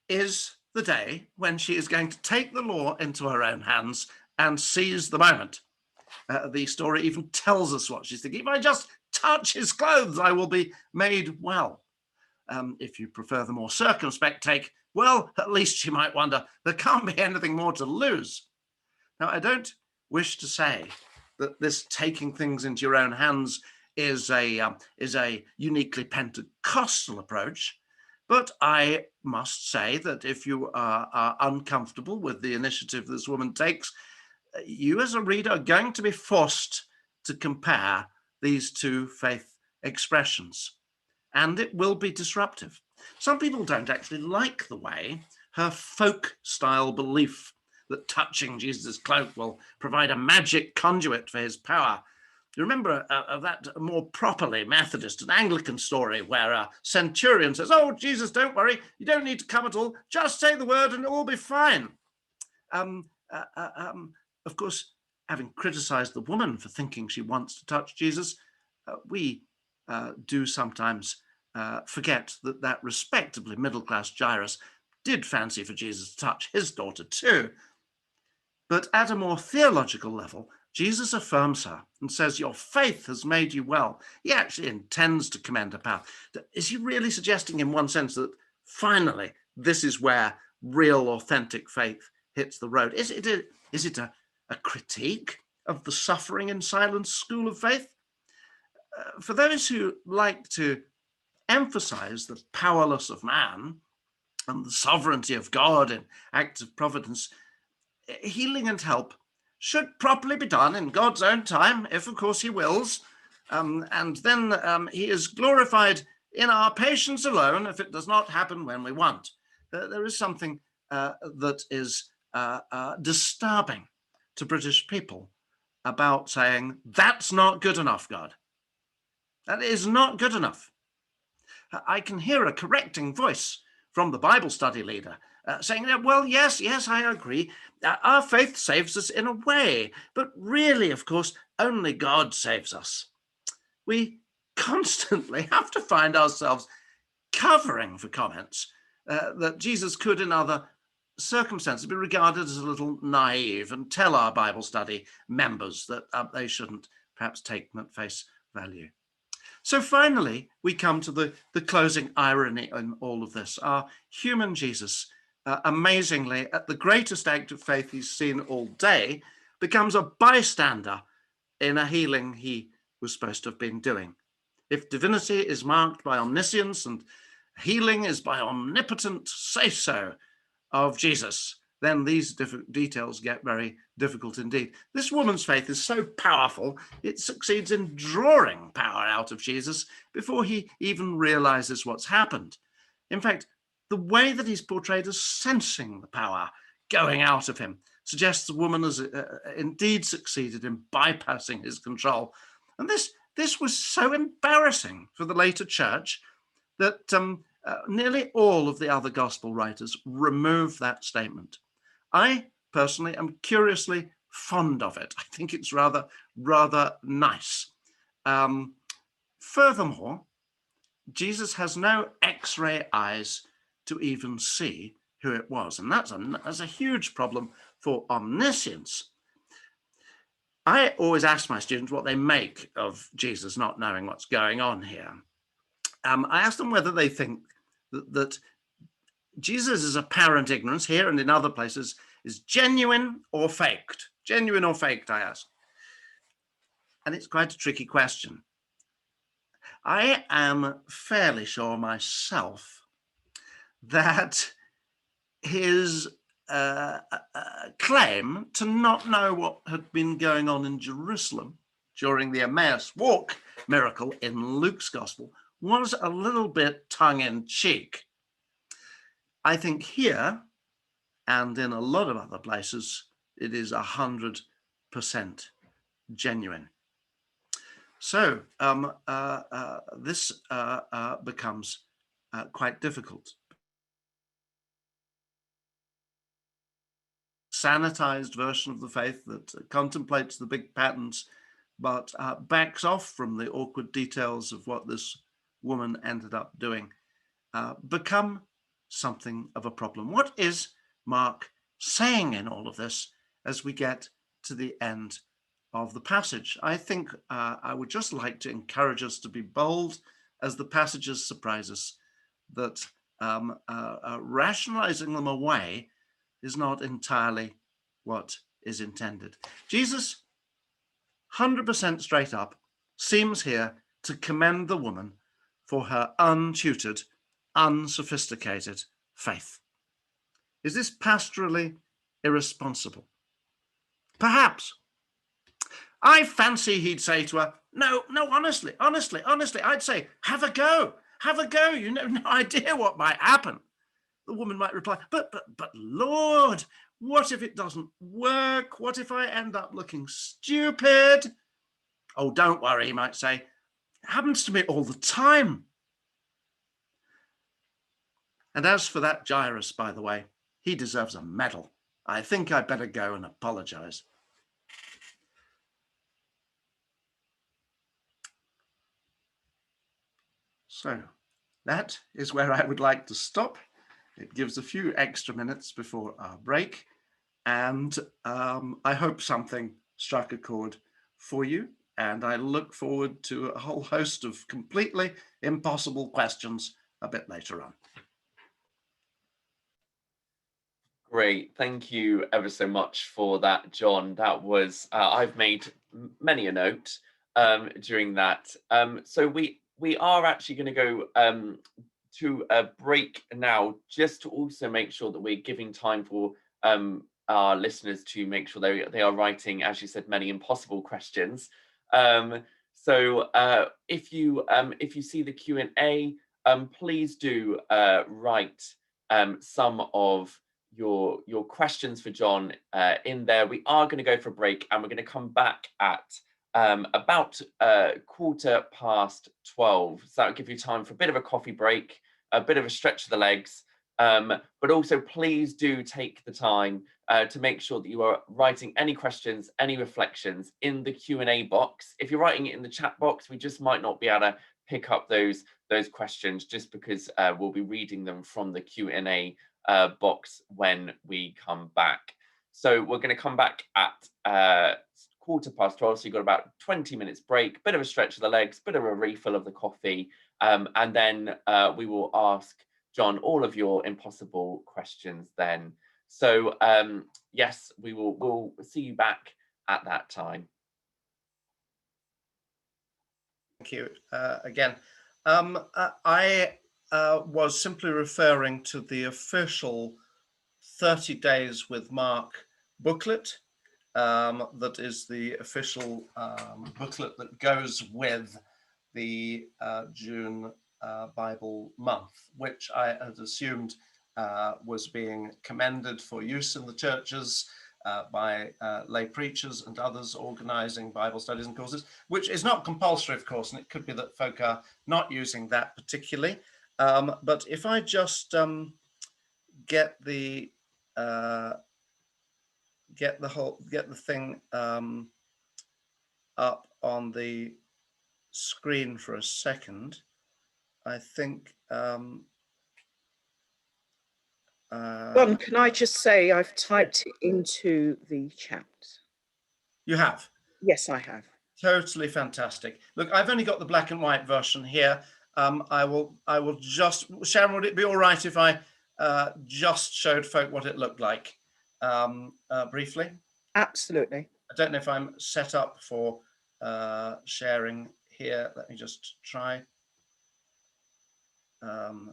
is the day when she is going to take the law into her own hands and seize the moment. The story even tells us what she's thinking. If I just touch his clothes, I will be made well. If you prefer the more circumspect take, well, at least she might wonder, there can't be anything more to lose. Now, I don't wish to say that this taking things into your own hands is a uniquely Pentecostal approach, but I must say that if you are uncomfortable with the initiative this woman takes, you as a reader are going to be forced to compare these two faith expressions, and it will be disruptive. Some people don't actually like the way her folk-style belief that touching Jesus' cloak will provide a magic conduit for his power. You remember of that more properly Methodist and Anglican story where a centurion says, "Oh, Jesus, don't worry, you don't need to come at all, just say the word and it will be fine." Of course, having criticized the woman for thinking she wants to touch Jesus, we do sometimes forget that respectably middle-class Jairus did fancy for Jesus to touch his daughter too. But at a more theological level, Jesus affirms her and says, "Your faith has made you well." He actually intends to commend her power. Is he really suggesting in one sense that finally this is where real authentic faith hits the road? Is it a critique of the suffering in silence school of faith? For those who like to emphasize the powerless of man and the sovereignty of God in acts of providence, healing and help should properly be done in God's own time, if of course he wills, and then he is glorified in our patience alone if it does not happen when we want. There is something that is disturbing to British people about saying, "That's not good enough, God. That is not good enough." I can hear a correcting voice from the Bible study leader saying, "Well, yes, I agree. Our faith saves us in a way, but really, of course, only God saves us." We constantly have to find ourselves covering for comments that Jesus could, in other circumstances, be regarded as a little naive, and tell our Bible study members that they shouldn't perhaps take them at face value. So finally, we come to the closing irony in all of this. Our human Jesus amazingly, at the greatest act of faith he's seen all day, becomes a bystander in a healing he was supposed to have been doing. If divinity is marked by omniscience and healing is by omnipotent say-so of Jesus, then these details get very difficult indeed. This woman's faith is so powerful, it succeeds in drawing power out of Jesus before he even realizes what's happened. In fact, the way that he's portrayed as sensing the power going out of him suggests the woman has indeed succeeded in bypassing his control. And this was so embarrassing for the later church that nearly all of the other gospel writers remove that statement. I personally am curiously fond of it. I think it's rather nice. Furthermore, Jesus has no X-ray eyes to even see who it was, and that's a huge problem for omniscience. I always ask my students what they make of Jesus not knowing what's going on here. I ask them whether they think that Jesus' apparent ignorance here and in other places is genuine or faked. Genuine or faked, I ask. And it's quite a tricky question. I am fairly sure myself that his claim to not know what had been going on in Jerusalem during the Emmaus walk miracle in Luke's gospel was a little bit tongue-in-cheek. I think here, and in a lot of other places, it is 100% genuine. So this becomes quite difficult. Sanitized version of the faith that contemplates the big patterns, but backs off from the awkward details of what this woman ended up doing, become something of a problem. What is Mark saying in all of this as we get to the end of the passage? I think I would just like to encourage us to be bold as the passages surprise us, that rationalizing them away is not entirely what is intended. Jesus, 100% straight up, seems here to commend the woman for her untutored, unsophisticated faith. Is this pastorally irresponsible? Perhaps. I fancy he'd say to her, no, honestly, I'd say, have a go, you know no idea what might happen. The woman might reply, but Lord, what if it doesn't work? What if I end up looking stupid? Oh, don't worry, he might say. It happens to me all the time. And as for that Jairus, by the way, he deserves a medal. I think I better go and apologize. So that is where I would like to stop. It gives a few extra minutes before our break. And I hope something struck a chord for you. And I look forward to a whole host of completely impossible questions a bit later on. Great. Thank you ever so much for that, John. That was, I've made many a note during that. So we are actually going to go to a break now, just to also make sure that we're giving time for our listeners to make sure they are writing, as you said, many impossible questions. So if you see the Q&A, please do write some of your questions for John in there. We are going to go for a break, and we're going to come back at about 12:15. So that'll give you time for a bit of a coffee break, a bit of a stretch of the legs, but also please do take the time to make sure that you are writing any questions, any reflections in the Q&A box. If you're writing it in the chat box, we just might not be able to pick up those questions, just because we'll be reading them from the Q&A box when we come back. So we're going to come back at 12:15. So you've got about 20 minutes break, bit of a stretch of the legs, bit of a refill of the coffee, and then we will ask John, all of your impossible questions then. So yes, we'll see you back at that time. Thank you again. I was simply referring to the official 30 Days with Mark booklet. That is the official booklet that goes with the June Bible month, which I had assumed was being commended for use in the churches by lay preachers and others organizing Bible studies and courses, which is not compulsory, of course, and it could be that folk are not using that particularly. But if I just get the thing up on the screen for a second, I think. John, can I just say I've typed it into the chat? You have? Yes, I have. Totally fantastic. Look, I've only got the black and white version here. I will just, Sharon, would it be all right if I just showed folk what it looked like briefly? Absolutely. I don't know if I'm set up for sharing here. Let me just try.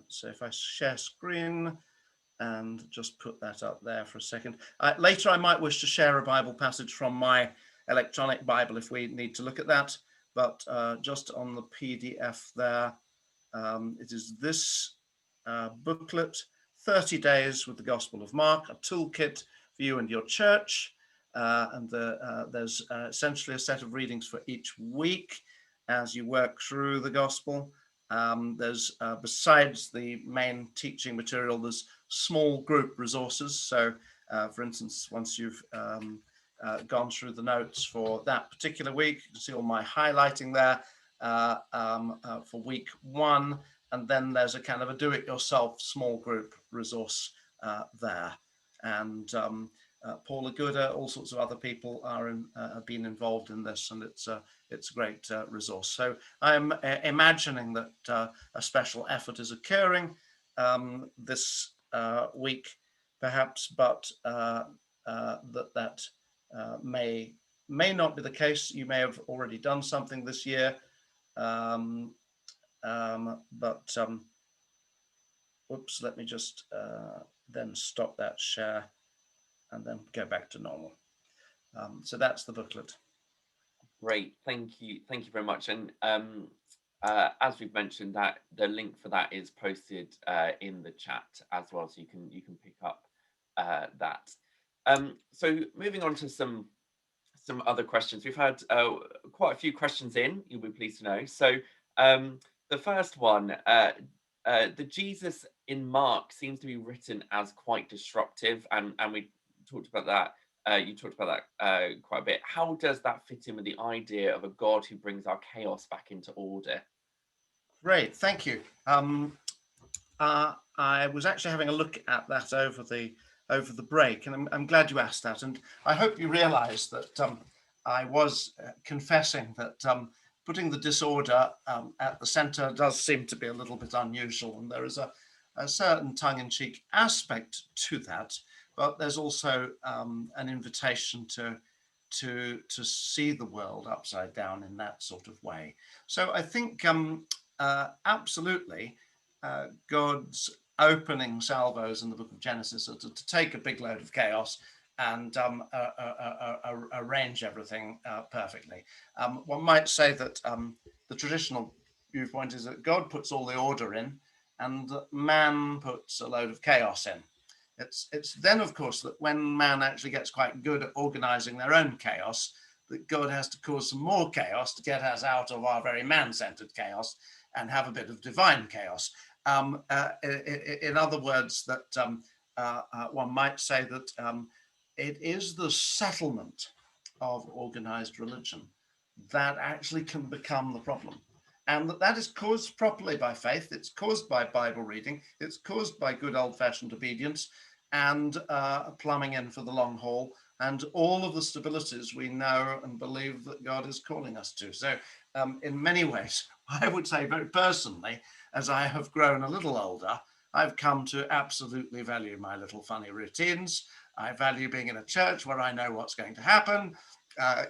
So if I share screen and just put that up there for a second. Later, I might wish to share a Bible passage from my electronic Bible if we need to look at that. But just on the PDF there, it is this booklet, 30 Days with the Gospel of Mark, a toolkit for you and your church. And there's essentially a set of readings for each week as you work through the Gospel. There's besides the main teaching material, there's small group resources. So for instance, once you've gone through the notes for that particular week, you can see all my highlighting there for week 1. And then there's a kind of a do-it-yourself small group resource there. And Paula Gooder, all sorts of other people have been involved in this, and it's a great resource. So I'm imagining that a special effort is occurring this week, perhaps, but that may not be the case. You may have already done something this year, but oops, let me just then stop that share and then go back to normal. So that's the booklet. Great, thank you very much. And as we've mentioned, that the link for that is posted in the chat as well, so you can pick up that. So moving on to some other questions, we've had quite a few questions in. You'll be pleased to know. So the first one, the Jesus in Mark seems to be written as quite disruptive, and we talked about that. You talked about that quite a bit. How does that fit in with the idea of a God who brings our chaos back into order? Great, thank you. I was actually having a look at that over the break, and I'm glad you asked that. And I hope you realise that I was confessing that putting the disorder at the centre does seem to be a little bit unusual, and there is a certain tongue-in-cheek aspect to that. But there's also an invitation to see the world upside down in that sort of way. So I think absolutely God's opening salvos in the book of Genesis are to take a big load of chaos and arrange everything perfectly. One might say that the traditional viewpoint is that God puts all the order in and man puts a load of chaos in. It's then, of course, that when man actually gets quite good at organizing their own chaos, that God has to cause some more chaos to get us out of our very man-centered chaos and have a bit of divine chaos. In other words, that one might say that it is the settlement of organized religion that actually can become the problem. And that is caused properly by faith, it's caused by Bible reading, it's caused by good old-fashioned obedience and plumbing in for the long haul and all of the stabilities we know and believe that God is calling us to. So in many ways, I would say very personally, as I have grown a little older, I've come to absolutely value my little funny routines. I value being in a church where I know what's going to happen.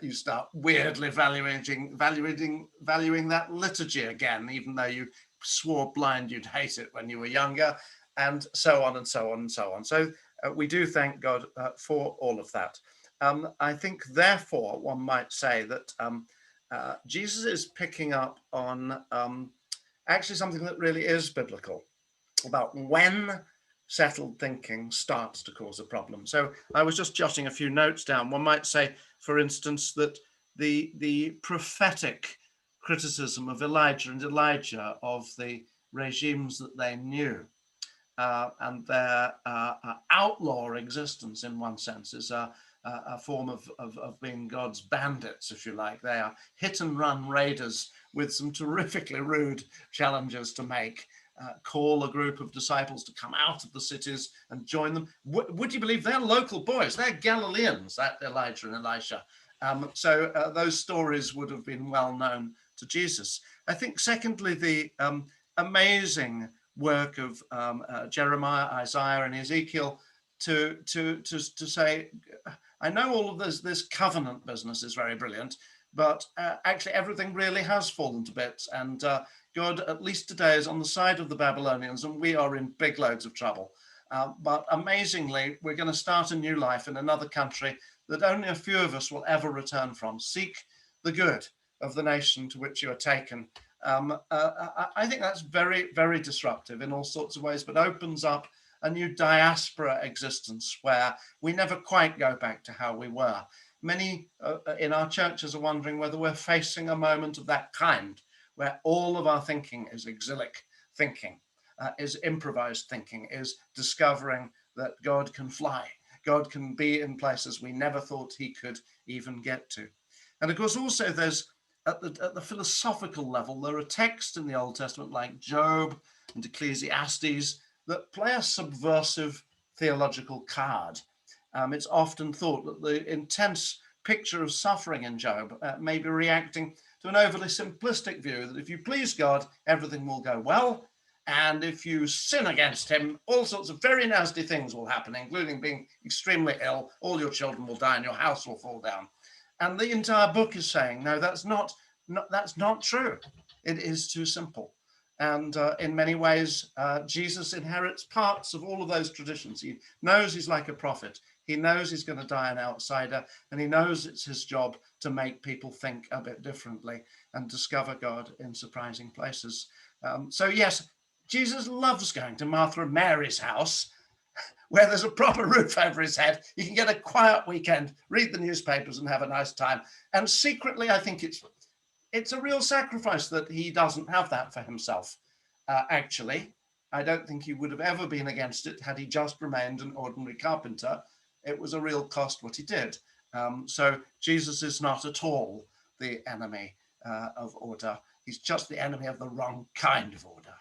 You start weirdly valuing that liturgy again, even though you swore blind you'd hate it when you were younger, and so on and so on and so on. So we do thank God for all of that. I think, therefore, one might say that Jesus is picking up on actually something that really is biblical about when settled thinking starts to cause a problem. So I was just jotting a few notes down. One might say, for instance, that the prophetic criticism of Elijah and Elijah of the regimes that they knew and their outlaw existence, in one sense, is a form of being God's bandits, if you like. They are hit and run raiders with some terrifically rude challenges to make. Call a group of disciples to come out of the cities and join them. Would you believe they're local boys? They're Galileans, that Elijah and Elisha. So those stories would have been well known to Jesus. I think, secondly, the amazing work of Jeremiah, Isaiah, and Ezekiel to say, I know all of this covenant business is very brilliant, but actually everything really has fallen to bits, and God, at least today, is on the side of the Babylonians, and we are in big loads of trouble. But amazingly, we're going to start a new life in another country that only a few of us will ever return from. Seek the good of the nation to which you are taken. I think that's very, very disruptive in all sorts of ways, but opens up a new diaspora existence where we never quite go back to how we were. Many in our churches are wondering whether we're facing a moment of that kind, where all of our thinking is exilic thinking, is improvised thinking, is discovering that God can fly. God can be in places we never thought he could even get to. And of course, also there's, at the philosophical level, there are texts in the Old Testament like Job and Ecclesiastes that play a subversive theological card. It's often thought that the intense picture of suffering in Job may be reacting to an overly simplistic view that if you please God, everything will go well. And if you sin against him, all sorts of very nasty things will happen, including being extremely ill, all your children will die and your house will fall down. And the entire book is saying, no, that's not true. It is too simple. And in many ways, Jesus inherits parts of all of those traditions. He knows he's like a prophet. He knows he's going to die an outsider, and he knows it's his job to make people think a bit differently and discover God in surprising places. So yes, Jesus loves going to Martha and Mary's house, where there's a proper roof over his head. He can get a quiet weekend, read the newspapers and have a nice time. And secretly, I think it's a real sacrifice that he doesn't have that for himself. Actually, I don't think he would have ever been against it had he just remained an ordinary carpenter. It was a real cost what he did. So Jesus is not at all the enemy of order. He's just the enemy of the wrong kind of order.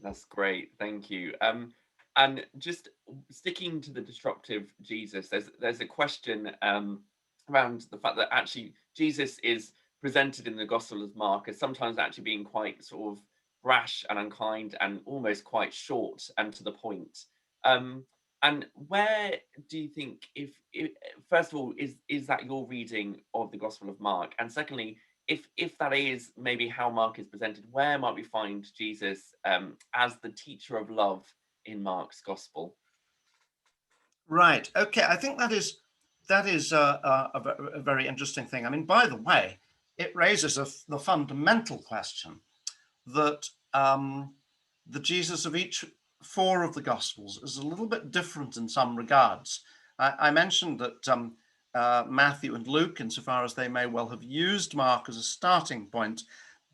That's great, thank you. And just sticking to the disruptive Jesus, there's a question around the fact that actually Jesus is presented in the Gospel of Mark as sometimes actually being quite sort of brash and unkind and almost quite short and to the point. And where do you think, if first of all, is that your reading of the Gospel of Mark? And secondly, if that is maybe how Mark is presented, where might we find Jesus as the teacher of love in Mark's Gospel? Right. Okay. I think that is a very interesting thing. I mean, by the way, it raises the fundamental question that the Jesus of each four of the Gospels is a little bit different in some regards. I mentioned that Matthew and Luke, insofar as they may well have used Mark as a starting point,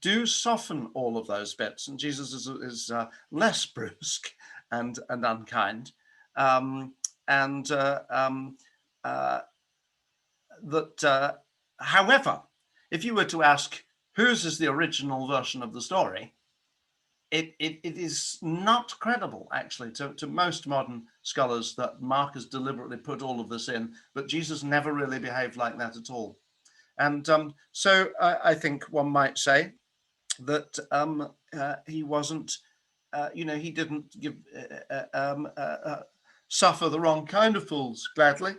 do soften all of those bits, and Jesus is less brusque and unkind. However, if you were to ask whose is the original version of the story, it is not credible, actually, to most modern scholars that Mark has deliberately put all of this in, but Jesus never really behaved like that at all. And so I think one might say that he wasn't he didn't suffer the wrong kind of fools gladly,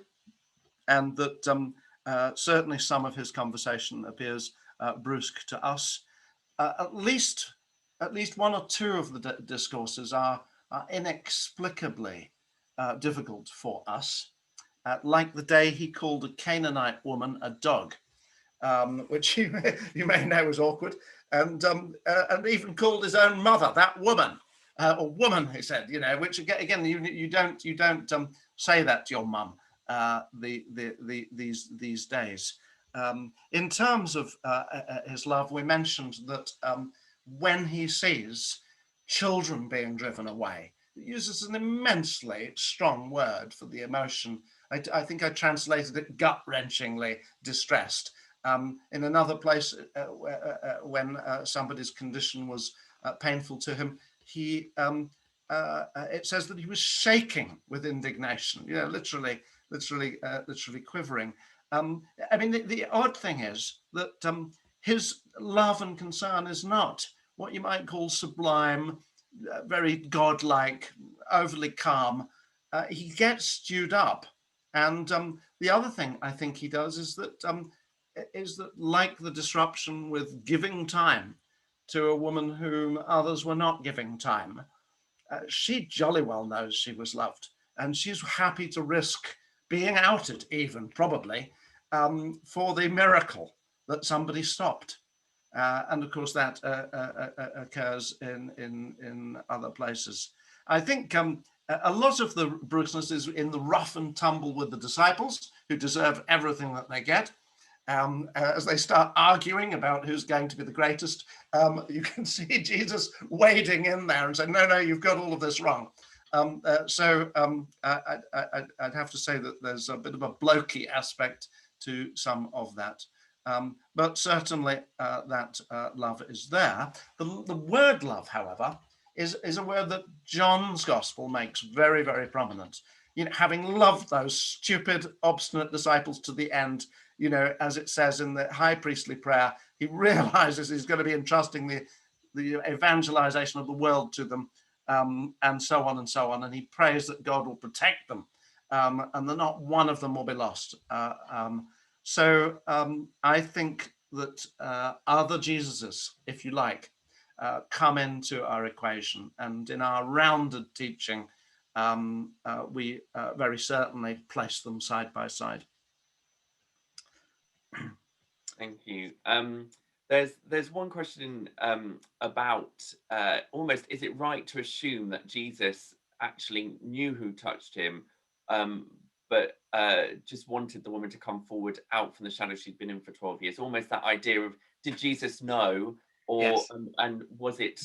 and that certainly some of his conversation appears brusque to us. At least one or two of the discourses are inexplicably difficult for us, like the day he called a Canaanite woman a dog, which you may know is awkward, and even called his own mother that woman, or woman, he said, which again you don't say that to your mum these days. In terms of his love, we mentioned that when he sees children being driven away, it uses an immensely strong word for the emotion. I think I translated it gut-wrenchingly distressed. In another place, when somebody's condition was painful to him, it says that he was shaking with indignation, literally quivering. I mean, the odd thing is that his love and concern is not what you might call sublime, very godlike, overly calm. He gets stewed up. And the other thing I think he does is that like the disruption with giving time to a woman whom others were not giving time, she jolly well knows she was loved, and she's happy to risk being outed, even probably, for the miracle that somebody stopped. And of course, that occurs in other places. I think a lot of the brusqueness is in the rough and tumble with the disciples, who deserve everything that they get. As they start arguing about who's going to be the greatest, you can see Jesus wading in there and saying, no, you've got all of this wrong. So I'd have to say that there's a bit of a blokey aspect to some of that. But certainly that love is there. The word love, however, is a word that John's gospel makes very, very prominent. Having loved those stupid, obstinate disciples to the end, as it says in the high priestly prayer, he realizes he's going to be entrusting the evangelization of the world to them, and so on and so on. And he prays that God will protect them, and that not one of them will be lost. So I think that other Jesuses, if you like, come into our equation. And in our rounded teaching, we very certainly place them side by side. Thank you. There's one question about almost, is it right to assume that Jesus actually knew who touched him, but just wanted the woman to come forward out from the shadow she'd been in for 12 years? Almost that idea of, did Jesus know, or Yes. And was it,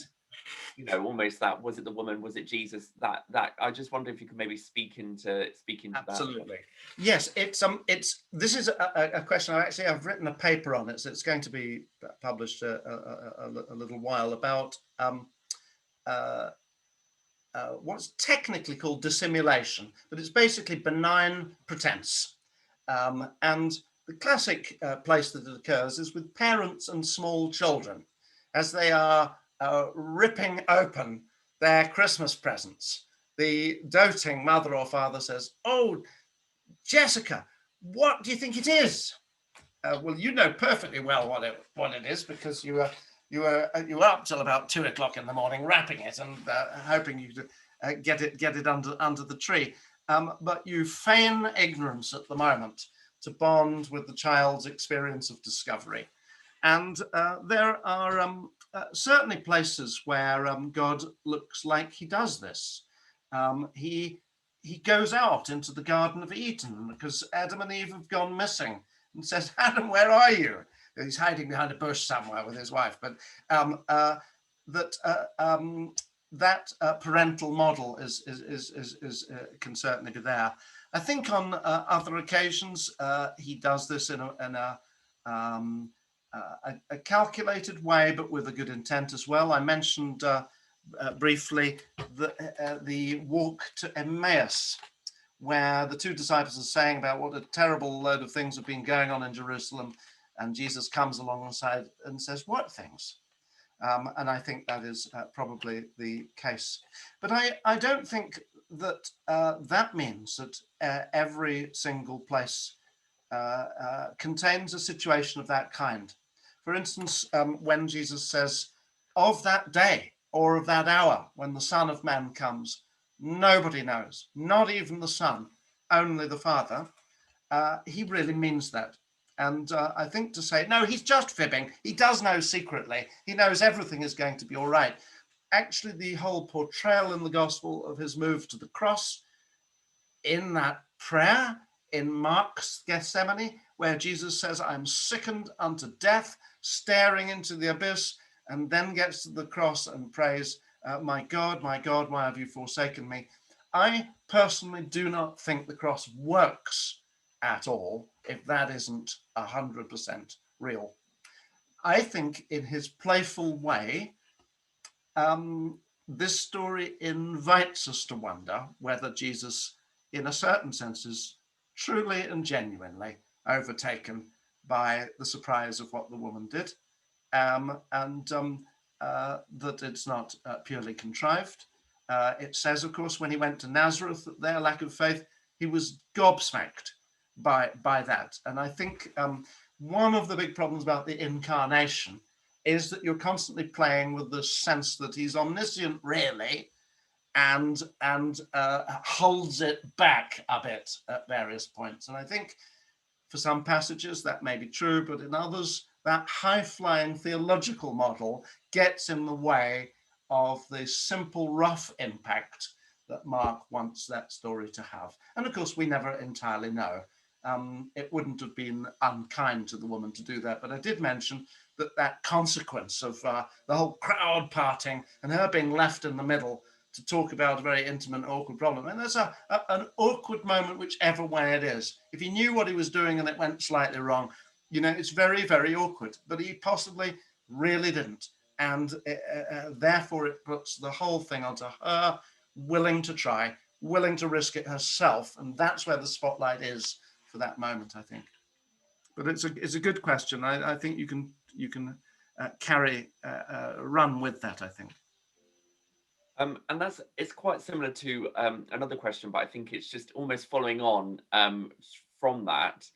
almost that, was it the woman, was it Jesus? That I just wonder if you could maybe speak into Absolutely. Yes, this is a question. I've written a paper on it, so it's going to be published a little while, about what's technically called dissimulation, but it's basically benign pretense. And the classic place that it occurs is with parents and small children, as they are ripping open their Christmas presents. The doting mother or father says, "Oh, Jessica, what do you think it is?" Well, you know perfectly well what it is, because you were up till about 2 o'clock in the morning wrapping it and hoping you could get it under the tree. But you feign ignorance at the moment to bond with the child's experience of discovery. And there are certainly places where God looks like he does this. He goes out into the Garden of Eden because Adam and Eve have gone missing, and says, "Adam, where are you?" He's hiding behind a bush somewhere with his wife. But that parental model can certainly be there. I think on other occasions he does this in a calculated way, but with a good intent as well. I mentioned briefly the walk to Emmaus, where the two disciples are saying about what a terrible load of things have been going on in Jerusalem, and Jesus comes alongside and says, "What things?" And I think that is probably the case. But I don't think that that means that every single place contains a situation of that kind. For instance, when Jesus says, of that day or of that hour when the Son of Man comes, nobody knows, not even the Son, only the Father. He really means that. And I think to say, no, he's just fibbing. He does know secretly. He knows everything is going to be all right. Actually, the whole portrayal in the gospel of his move to the cross, in that prayer in Mark's Gethsemane, where Jesus says, I'm sickened unto death, staring into the abyss, and then gets to the cross and prays, my God, why have you forsaken me? I personally do not think the cross works at all if that isn't 100% real. I think in his playful way, this story invites us to wonder whether Jesus, in a certain sense, is truly and genuinely overtaken by the surprise of what the woman did, and that it's not purely contrived. It says, of course, when he went to Nazareth, that their lack of faith, he was gobsmacked by that. And I think one of the big problems about the incarnation is that you're constantly playing with the sense that he's omniscient, really, and holds it back a bit at various points. And I think for some passages that may be true, but in others, that high-flying theological model gets in the way of the simple, rough impact that Mark wants that story to have. And of course, we never entirely know. It wouldn't have been unkind to the woman to do that, but I did mention that consequence of the whole crowd parting and her being left in the middle to talk about a very intimate, awkward problem. And there's an awkward moment, whichever way it is. If he knew what he was doing and it went slightly wrong, it's very, very awkward. But he possibly really didn't. And therefore, it puts the whole thing onto her, willing to try, willing to risk it herself. And that's where the spotlight is for that moment, I think. But it's a good question. I think you can run with that, I think. And it's quite similar to another question, but I think it's just almost following on from that.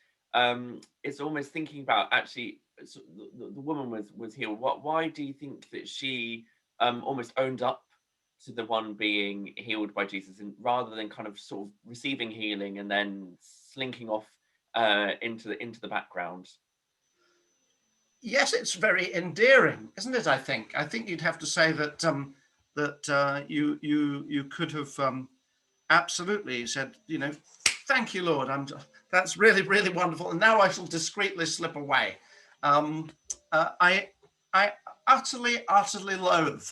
It's almost thinking about actually the woman was healed. Why do you think that she almost owned up to the one being healed by Jesus, and rather than kind of sort of receiving healing and then slinking off into the background? Yes, it's very endearing, isn't it? I think you'd have to say that you could have absolutely said, thank you, Lord. That's really, really wonderful. And now I shall discreetly slip away. I utterly loathe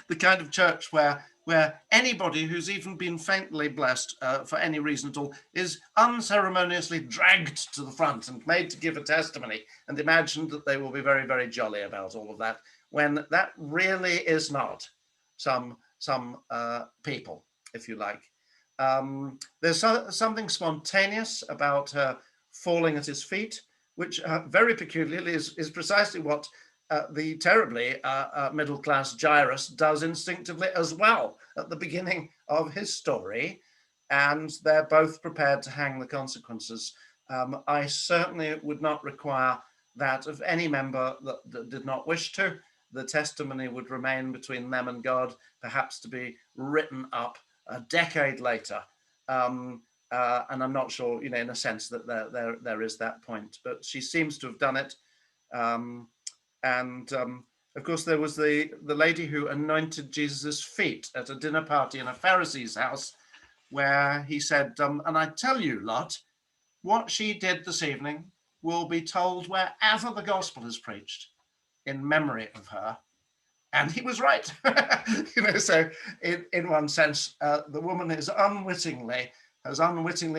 the kind of church where anybody who's even been faintly blessed for any reason at all is unceremoniously dragged to the front and made to give a testimony and imagined that they will be very, very jolly about all of that, when that really is not some people, if you like. There's something spontaneous about her falling at his feet, which very peculiarly is precisely what the terribly middle-class Jairus does instinctively as well at the beginning of his story, and they're both prepared to hang the consequences. I certainly would not require that of any member that did not wish to. The testimony would remain between them and God, perhaps to be written up a decade later. And I'm not sure, in a sense, that there is that point, but she seems to have done it. And of course, there was the lady who anointed Jesus's feet at a dinner party in a Pharisee's house, where he said, and I tell you, Lot, what she did this evening will be told wherever the gospel is preached in memory of her. And he was right. So in one sense, the woman has unwittingly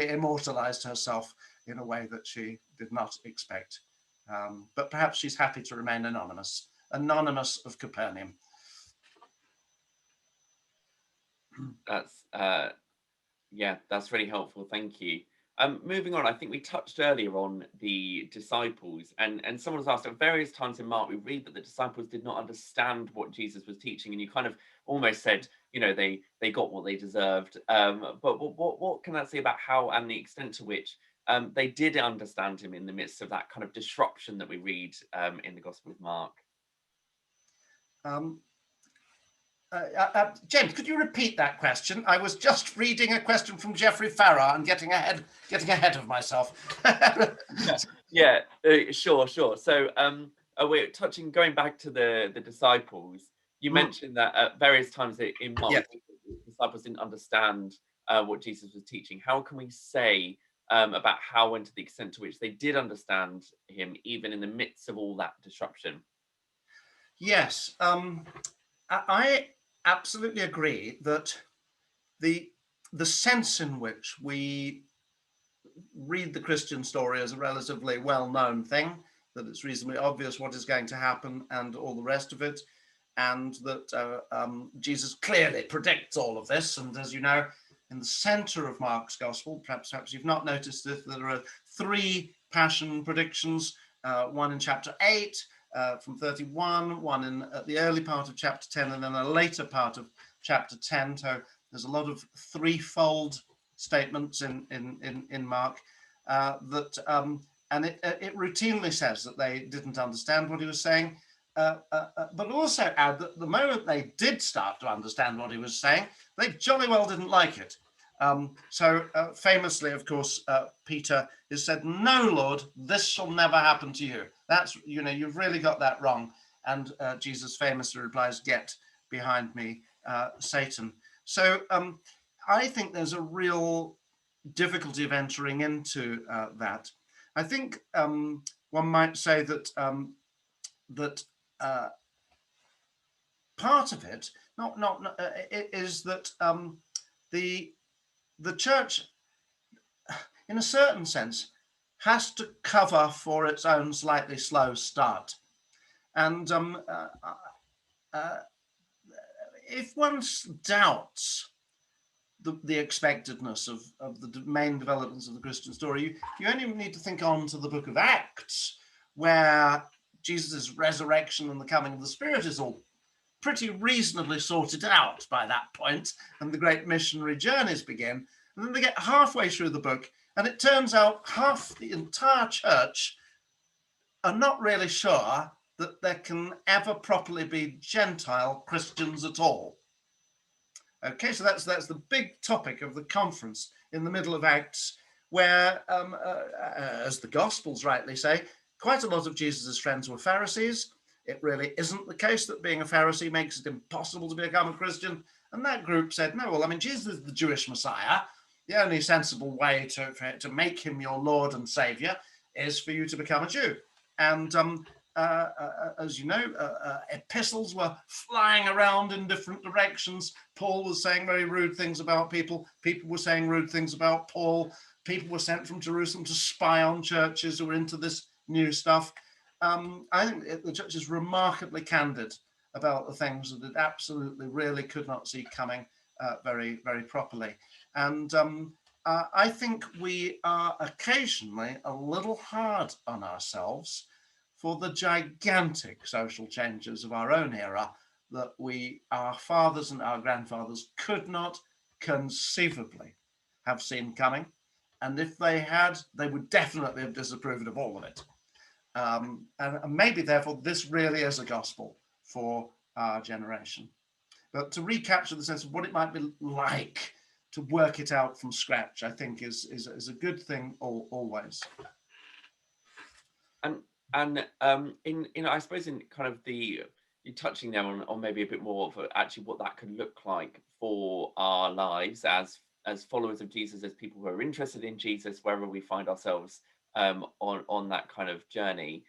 immortalized herself in a way that she did not expect. But perhaps she's happy to remain anonymous of Capernaum. That's that's really helpful. Thank you. Moving on, I think we touched earlier on the disciples, and someone was asked at various times in Mark, we read that the disciples did not understand what Jesus was teaching, and you kind of almost said, you know, they got what they deserved. But what can that say about how and the extent to which they did understand him in the midst of that kind of disruption that we read in the Gospel of Mark? James, could you repeat that question? I was just reading a question from Geoffrey Farrar and getting ahead of myself. Yeah, sure. So we're going back to the disciples. You mentioned that at various times in Mark, Yes. the disciples didn't understand what Jesus was teaching. How can we say about how and to the extent to which they did understand him, even in the midst of all that disruption? Yes, I absolutely agree that the sense in which we read the Christian story as a relatively well-known thing, that it's reasonably obvious what is going to happen and all the rest of it, and that Jesus clearly predicts all of this. And as you know, in the center of Mark's gospel, perhaps you've not noticed this, there are 3 passion predictions, one in chapter 8 from 31, one in the early part of chapter 10, and then a later part of chapter 10. So there's a lot of threefold statements in Mark and it routinely says that they didn't understand what he was saying, but also add that the moment they did start to understand what he was saying, they jolly well didn't like it. So famously, of course, Peter has said, "No, Lord, this shall never happen to you." That's, you know, you've really got that wrong. And Jesus famously replies, "Get behind me, Satan." So I think there's a real difficulty of entering into that. I think one might say that part of it, is that the church, in a certain sense, has to cover for its own slightly slow start. And if one doubts the expectedness of the main developments of the Christian story, you only need to think on to the book of Acts, where Jesus' resurrection and the coming of the Spirit is all pretty reasonably sorted out by that point, and the great missionary journeys begin. And then they get halfway through the book, and it turns out half the entire church are not really sure that there can ever properly be Gentile Christians at all. Okay, so that's the big topic of the conference in the middle of Acts, where, as the Gospels rightly say, quite a lot of Jesus's friends were Pharisees. It really isn't the case that being a Pharisee makes it impossible to become a Christian. And that group said, no, well, I mean, Jesus is the Jewish Messiah. The only sensible way to make him your Lord and Savior is for you to become a Jew. And as you know, epistles were flying around in different directions. Paul was saying very rude things about people. People were saying rude things about Paul. People were sent from Jerusalem to spy on churches who were into this new stuff. I think the church is remarkably candid about the things that it absolutely really could not see coming very, very properly. And I think we are occasionally a little hard on ourselves for the gigantic social changes of our own era that our fathers and our grandfathers could not conceivably have seen coming. And if they had, they would definitely have disapproved of all of it. And maybe, therefore, this really is a gospel for our generation. But to recapture the sense of what it might be like to work it out from scratch, I think is a good thing always. And in I suppose in kind of you're touching there on maybe a bit more of actually what that could look like for our lives as followers of Jesus, as people who are interested in Jesus, wherever we find ourselves on that kind of journey.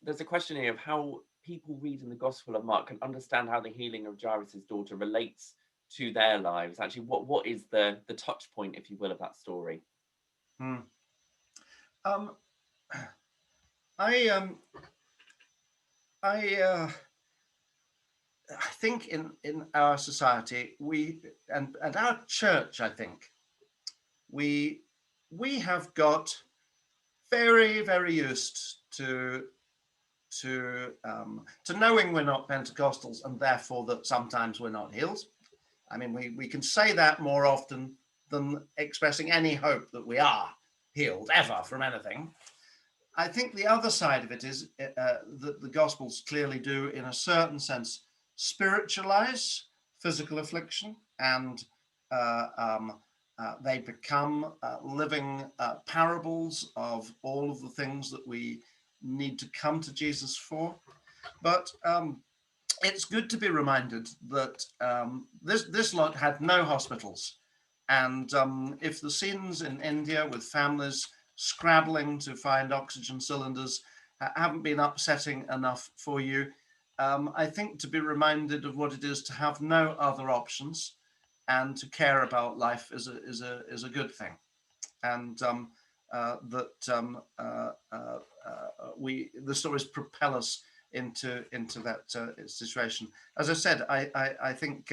There's a question here of how people reading the Gospel of Mark can understand how the healing of Jairus' daughter relates to their lives. Actually, what is the touch point, if you will, of that story? I think in our society, and our church, I think, we we have got very, very used to knowing we're not Pentecostals, and therefore that sometimes we're not healed. I mean, we can say that more often than expressing any hope that we are healed ever from anything. I think the other side of it is that the Gospels clearly do, in a certain sense, spiritualize physical affliction, and they become living parables of all of the things that we need to come to Jesus for. But it's good to be reminded that this lot had no hospitals. And if the scenes in India with families scrabbling to find oxygen cylinders haven't been upsetting enough for you, I think to be reminded of what it is to have no other options and to care about life is a good thing. And the stories propel us into that situation. As I said, I think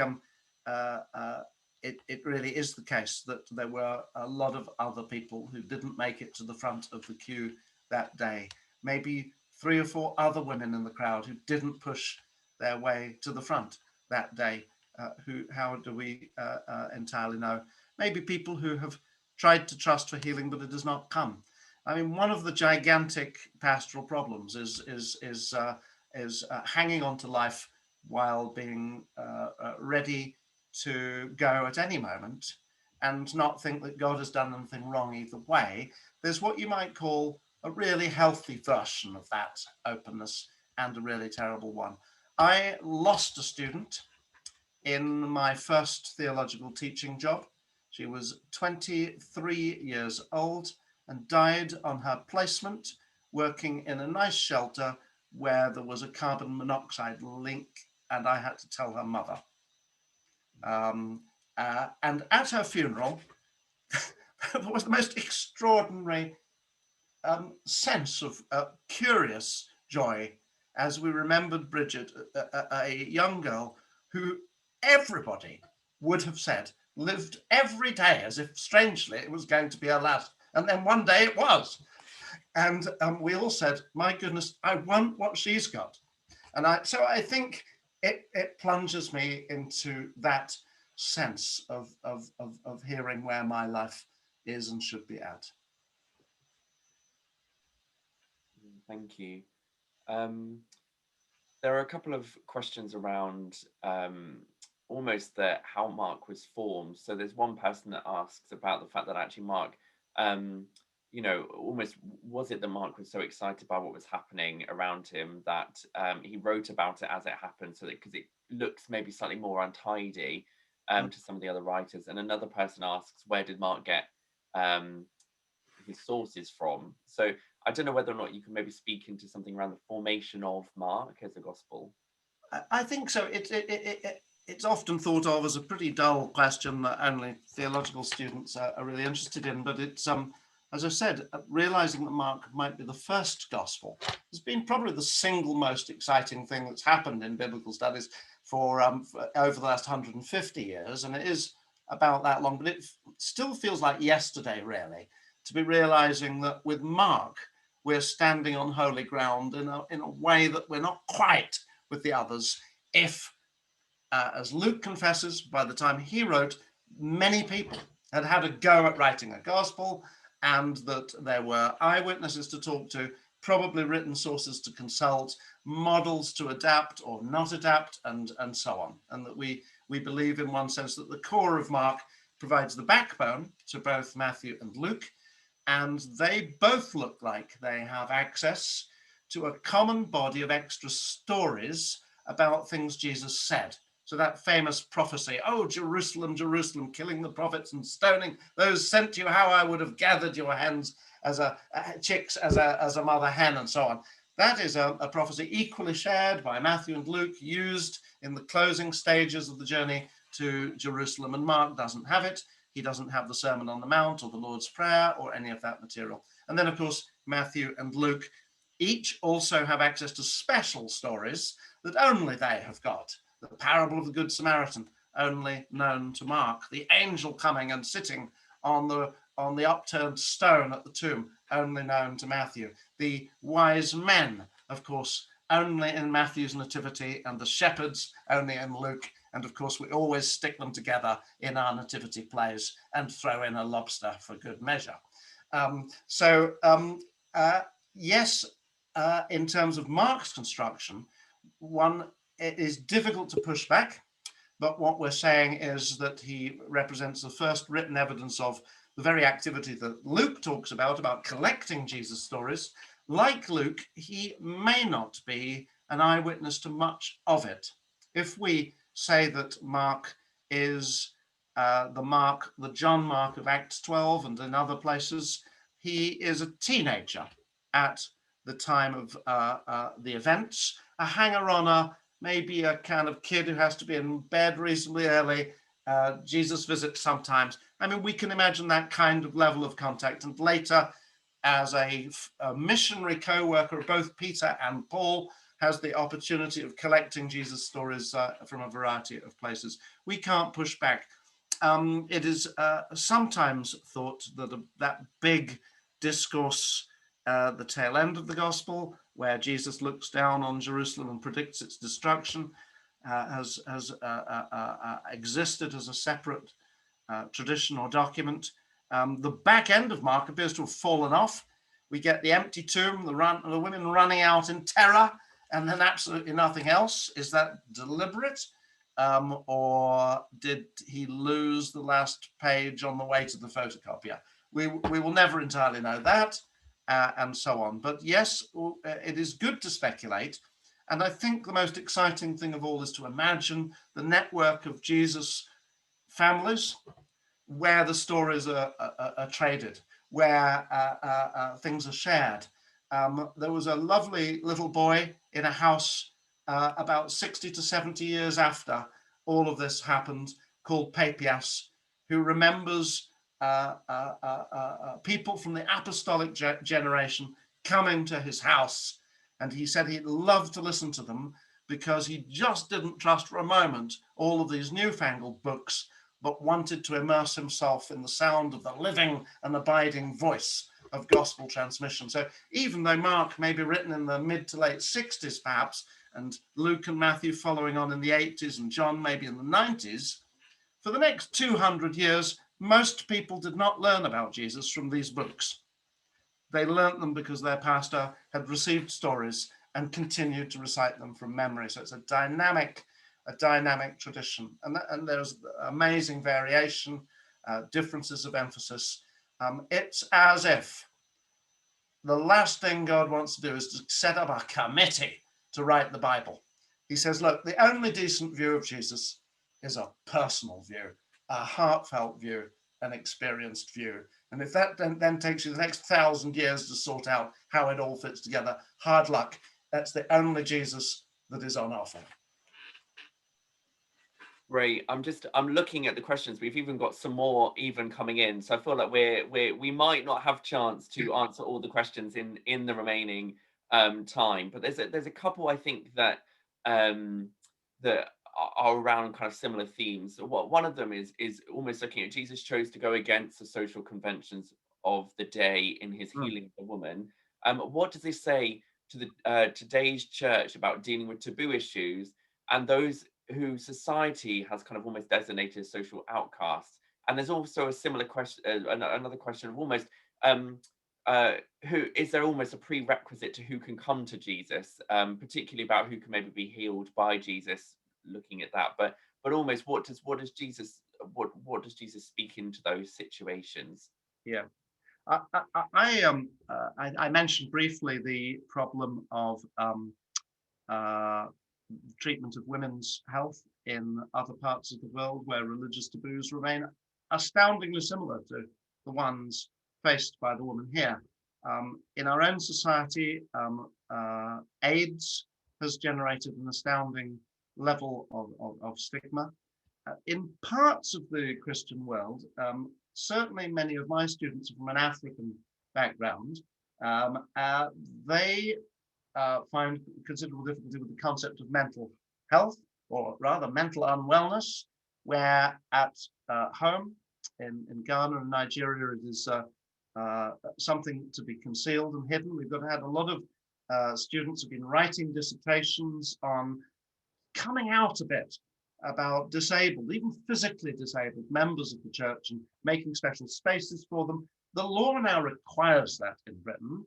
it really is the case that there were a lot of other people who didn't make it to the front of the queue that day. Maybe 3 or 4 other women in the crowd who didn't push their way to the front that day. How do we entirely know? Maybe people who have tried to trust for healing, but it does not come. I mean, one of the gigantic pastoral problems is hanging on to life while being ready to go at any moment and not think that God has done anything wrong either way. There's what you might call a really healthy version of that openness and a really terrible one. I lost a student in my first theological teaching job. She was 23 years old and died on her placement, working in a nice shelter where there was a carbon monoxide leak, and I had to tell her mother. And at her funeral, there was the most extraordinary sense of curious joy as we remembered Bridget, a young girl who everybody would have said lived every day as if strangely it was going to be her last. And then one day it was. And we all said, my goodness, I want what she's got. And so I think it plunges me into that sense of hearing where my life is and should be at. Thank you. There are a couple of questions around almost how Mark was formed. So there's one person that asks about the fact that actually Mark, almost was it that Mark was so excited by what was happening around him that he wrote about it as it happened, so that because it looks maybe slightly more untidy to some of the other writers. And another person asks, where did Mark get his sources from? So I don't know whether or not you can maybe speak into something around the formation of Mark as a gospel. I think so. It's often thought of as a pretty dull question that only theological students are really interested in, but it's as I said, realizing that Mark might be the first gospel has been probably the single most exciting thing that's happened in biblical studies for over the last 150 years, and it is about that long, but it still feels like yesterday, really, to be realizing that with Mark, we're standing on holy ground in a way that we're not quite with the others. If, as Luke confesses, by the time he wrote, many people had had a go at writing a gospel, and that there were eyewitnesses to talk to, probably written sources to consult, models to adapt or not adapt, and so on. And that we believe in one sense that the core of Mark provides the backbone to both Matthew and Luke, and they both look like they have access to a common body of extra stories about things Jesus said. So that famous prophecy, oh, Jerusalem, Jerusalem, killing the prophets and stoning those sent you, how I would have gathered your hens as chicks as a mother hen, and so on. That is a prophecy equally shared by Matthew and Luke, used in the closing stages of the journey to Jerusalem, and Mark doesn't have it. He doesn't have the Sermon on the Mount or the Lord's Prayer or any of that material. And then, of course, Matthew and Luke each also have access to special stories that only they have got. The parable of the Good Samaritan, only known to Mark. The angel coming and sitting on the on the upturned stone at the tomb, only known to Matthew. The wise men, of course, only in Matthew's nativity, and the shepherds only in Luke. And of course, we always stick them together in our nativity plays and throw in a lobster for good measure. Yes, in terms of Mark's construction, it is difficult to push back, but what we're saying is that he represents the first written evidence of the very activity that Luke talks about collecting Jesus stories. Like Luke, he may not be an eyewitness to much of it. If we say that Mark is the John Mark of Acts 12 and in other places, he is a teenager at the time of the events, a hanger-oner, maybe a kind of kid who has to be in bed reasonably early. Jesus visits sometimes. I mean, we can imagine that kind of level of contact. And later, as a missionary co-worker of both Peter and Paul, has the opportunity of collecting Jesus stories from a variety of places. We can't push back. It is sometimes thought that that big discourse, the tail end of the gospel, where Jesus looks down on Jerusalem and predicts its destruction, has existed as a separate tradition or document. The back end of Mark appears to have fallen off. We get the empty tomb, the women running out in terror, and then absolutely nothing else. Is that deliberate? Or did he lose the last page on the way to the photocopier? We will never entirely know that, and so on. But yes, it is good to speculate. And I think the most exciting thing of all is to imagine the network of Jesus families where the stories are traded, where things are shared. There was a lovely little boy in a house about 60 to 70 years after all of this happened, called Papias, who remembers people from the apostolic generation coming to his house. And he said he'd love to listen to them because he just didn't trust for a moment all of these newfangled books, but wanted to immerse himself in the sound of the living and abiding voice of gospel transmission. So even though Mark may be written in the mid to late 60s, perhaps, and Luke and Matthew following on in the 80s, and John maybe in the 90s, for the next 200 years, most people did not learn about Jesus from these books. They learnt them because their pastor had received stories and continued to recite them from memory. So it's a dynamic tradition. And there's amazing variation, differences of emphasis. It's as if the last thing God wants to do is to set up a committee to write the Bible. He says, look, the only decent view of Jesus is a personal view, a heartfelt view, an experienced view. And if that then takes you the next 1,000 years to sort out how it all fits together, hard luck. That's the only Jesus that is on offer. Great. I'm looking at the questions. We've even got some more even coming in. So I feel like we might not have chance to answer all the questions in the remaining time. But there's a couple I think that that are around kind of similar themes. One of them is almost looking at Jesus chose to go against the social conventions of the day in his healing of the woman. What does this say to the today's church about dealing with taboo issues and those who society has kind of almost designated as social outcasts? And there's also a similar question, another question of almost who is there almost a prerequisite to who can come to Jesus, particularly about who can maybe be healed by Jesus, looking at that, but almost what does Jesus speak into those situations? Yeah. I mentioned briefly the problem of treatment of women's health in other parts of the world where religious taboos remain astoundingly similar to the ones faced by the woman here. In our own society, AIDS has generated an astounding level of stigma. In parts of the Christian world, certainly many of my students are from an African background. They find considerable difficulty with the concept of mental health, or rather mental unwellness, where at home in Ghana and Nigeria, it is something to be concealed and hidden. We've had a lot of students have been writing dissertations on coming out a bit about disabled, even physically disabled members of the church and making special spaces for them. The law now requires that in Britain,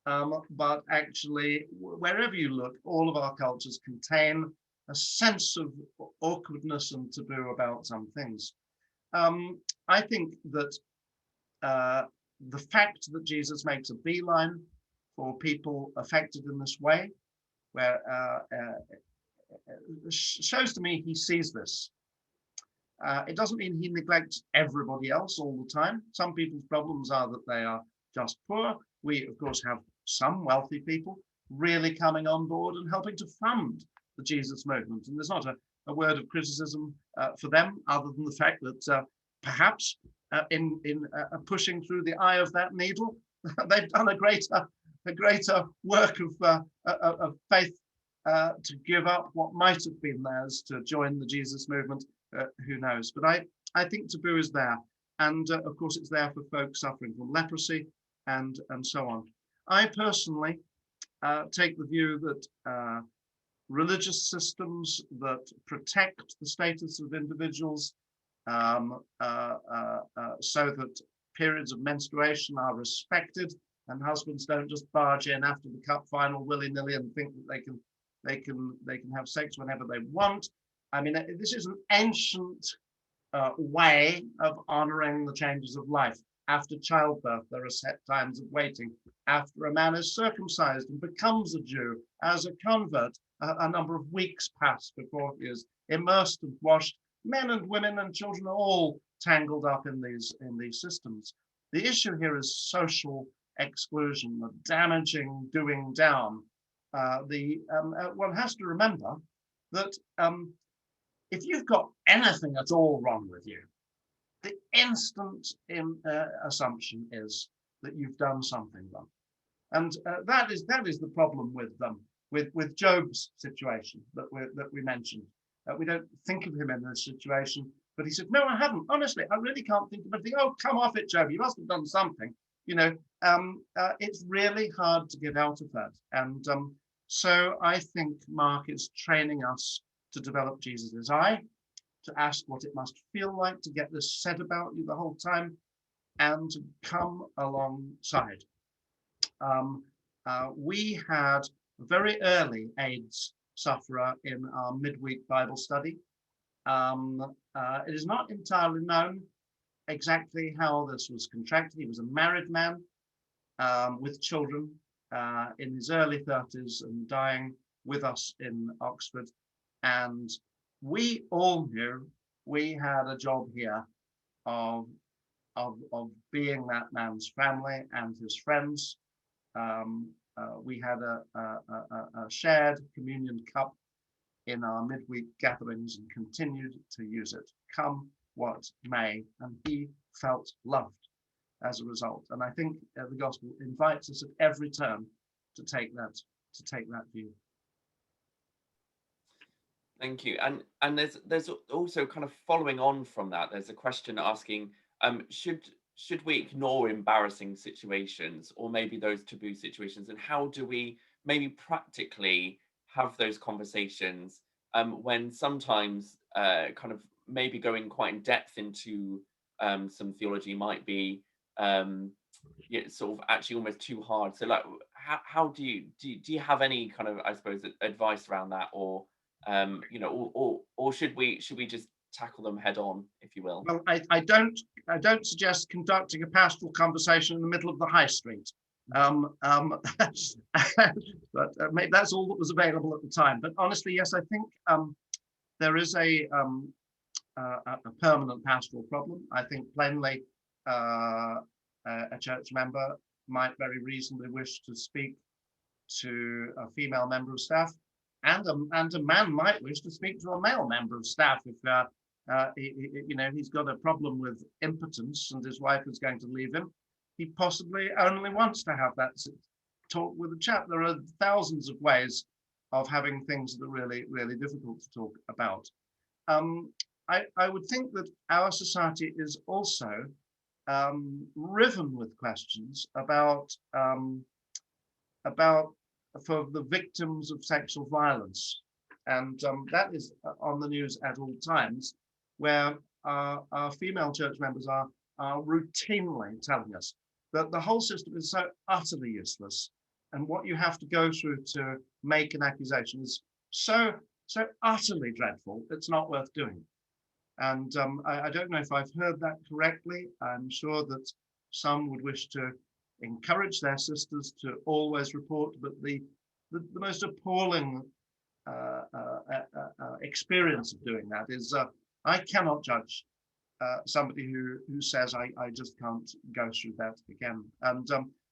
but actually, wherever you look, all of our cultures contain a sense of awkwardness and taboo about some things. I think that the fact that Jesus makes a beeline for people affected in this way, where shows to me he sees this. It doesn't mean he neglects everybody else all the time. Some people's problems are that they are just poor. We, of course, have some wealthy people really coming on board and helping to fund the Jesus movement. And there's not a word of criticism for them, other than the fact that perhaps in pushing through the eye of that needle, they've done a greater work of faith to give up what might have been theirs to join the Jesus movement. Who knows? But I think taboo is there, and of course it's there for folks suffering from leprosy and so on. I personally take the view that religious systems that protect the status of individuals so that periods of menstruation are respected and husbands don't just barge in after the cup final willy-nilly and think that they can have sex whenever they want. I mean, this is an ancient way of honoring the changes of life. After childbirth, there are set times of waiting. After a man is circumcised and becomes a Jew as a convert, a number of weeks pass before he is immersed and washed. Men and women and children are all tangled up in these systems. The issue here is social exclusion, the damaging doing down. One has to remember that if you've got anything at all wrong with you, the instant assumption is that you've done something wrong, and that is the problem with Job's situation that we mentioned. We don't think of him in this situation, but he said, "No, I haven't. Honestly, I really can't think of anything." "Oh, come off it, Job. You must have done something." You know, it's really hard to get out of that, and so I think Mark is training us to develop Jesus' eye, to ask what it must feel like to get this said about you the whole time, and to come alongside. We had a very early AIDS sufferer in our midweek Bible study. It is not entirely known exactly how this was contracted. He was a married man with children in his early 30s and dying with us in Oxford. And we all knew we had a job here of being that man's family and his friends. We had a shared communion cup in our midweek gatherings and continued to use it, come what may, and he felt loved as a result. And I think the gospel invites us at every turn to take that view. Thank you. And there's also kind of following on from that, there's a question asking, should we ignore embarrassing situations or maybe those taboo situations, and how do we maybe practically have those conversations when sometimes kind of maybe going quite in depth into some theology might be sort of actually almost too hard. So like how do you have any kind of, I suppose, advice around that, or or should we just tackle them head on, if you will? Well, I don't suggest conducting a pastoral conversation in the middle of the high street. But maybe that's all that was available at the time. But honestly, yes, I think there is a permanent pastoral problem. I think plainly a church member might very reasonably wish to speak to a female member of staff, and a man might wish to speak to a male member of staff if he's got a problem with impotence and his wife is going to leave him. He possibly only wants to have that talk with a chap. There are thousands of ways of having things that are really, really difficult to talk about. I would think that our society is also riven with questions about for the victims of sexual violence, and that is on the news at all times, where our female church members are routinely telling us that the whole system is so utterly useless, and what you have to go through to make an accusation is so utterly dreadful, it's not worth doing. And I don't know if I've heard that correctly. I'm sure that some would wish to encourage their sisters to always report, but the most appalling experience of doing that is I cannot judge somebody who says I just can't go through that again. And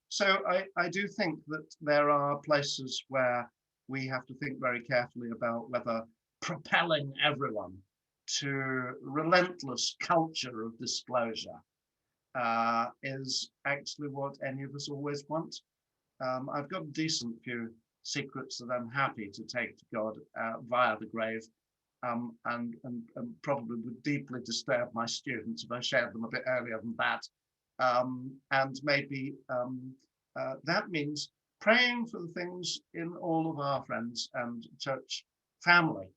so I do think that there are places where we have to think very carefully about whether propelling everyone to relentless culture of disclosure is actually what any of us always want. I've got a decent few secrets that I'm happy to take to God via the grave, and probably would deeply disturb my students if I shared them a bit earlier than that. And maybe that means praying for the things in all of our friends and church family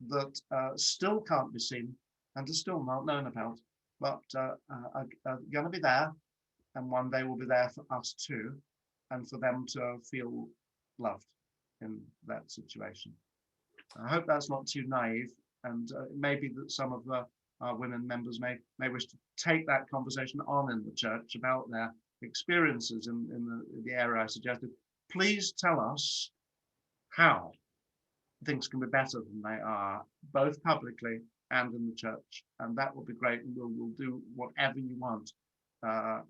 that still can't be seen and are still not known about, but are going to be there, and one day will be there for us too, and for them to feel loved in that situation. I hope that's not too naive, and maybe that some of our women members may wish to take that conversation on in the church about their experiences in the area I suggested. Please tell us how things can be better than they are, both publicly and in the church, and that will be great. And we'll do whatever you want. I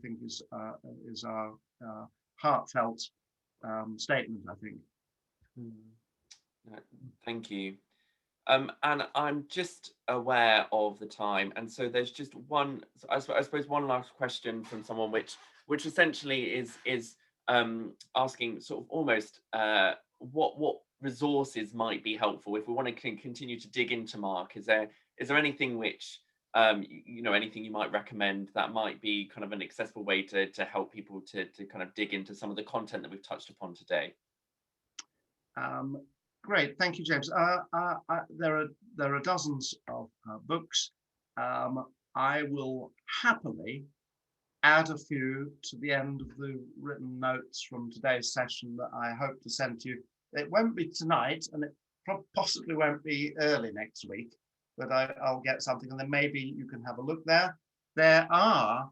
think is our heartfelt statement, I think. Thank you. And I'm just aware of the time, and so there's just one. I suppose one last question from someone, which essentially is asking sort of almost what resources might be helpful if we want to continue to dig into Mark. Is there anything which anything you might recommend that might be kind of an accessible way to help people to kind of dig into some of the content that we've touched upon today? Great, thank you, James. There are dozens of books. I will happily add a few to the end of the written notes from today's session that I hope to send to you. It won't be tonight, and it possibly won't be early next week, but I'll get something, and then maybe you can have a look there. There are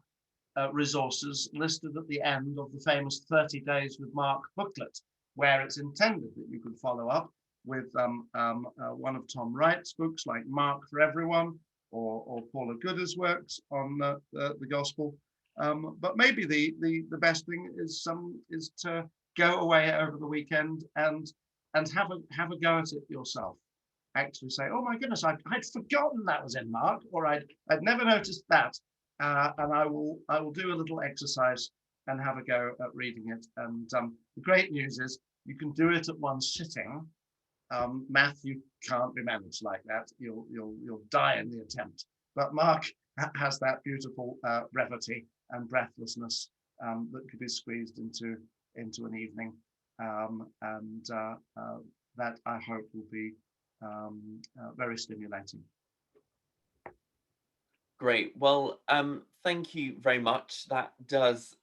resources listed at the end of the famous 30 Days with Mark booklet, where it's intended that you can follow up with one of Tom Wright's books, like Mark for Everyone, or Paula Gooder's works on the gospel. But maybe the best thing is to go away over the weekend and have a go at it yourself. Actually say, oh my goodness, I'd forgotten that was in Mark, or I'd never noticed that, and I will do a little exercise and have a go at reading it. And the great news is you can do it at one sitting. Matthew can't be managed like that. You'll die in the attempt. But Mark has that beautiful brevity and breathlessness that could be squeezed into an evening, and that I hope will be very stimulating. Great. Well, thank you very much. That is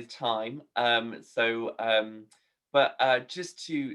time. But just to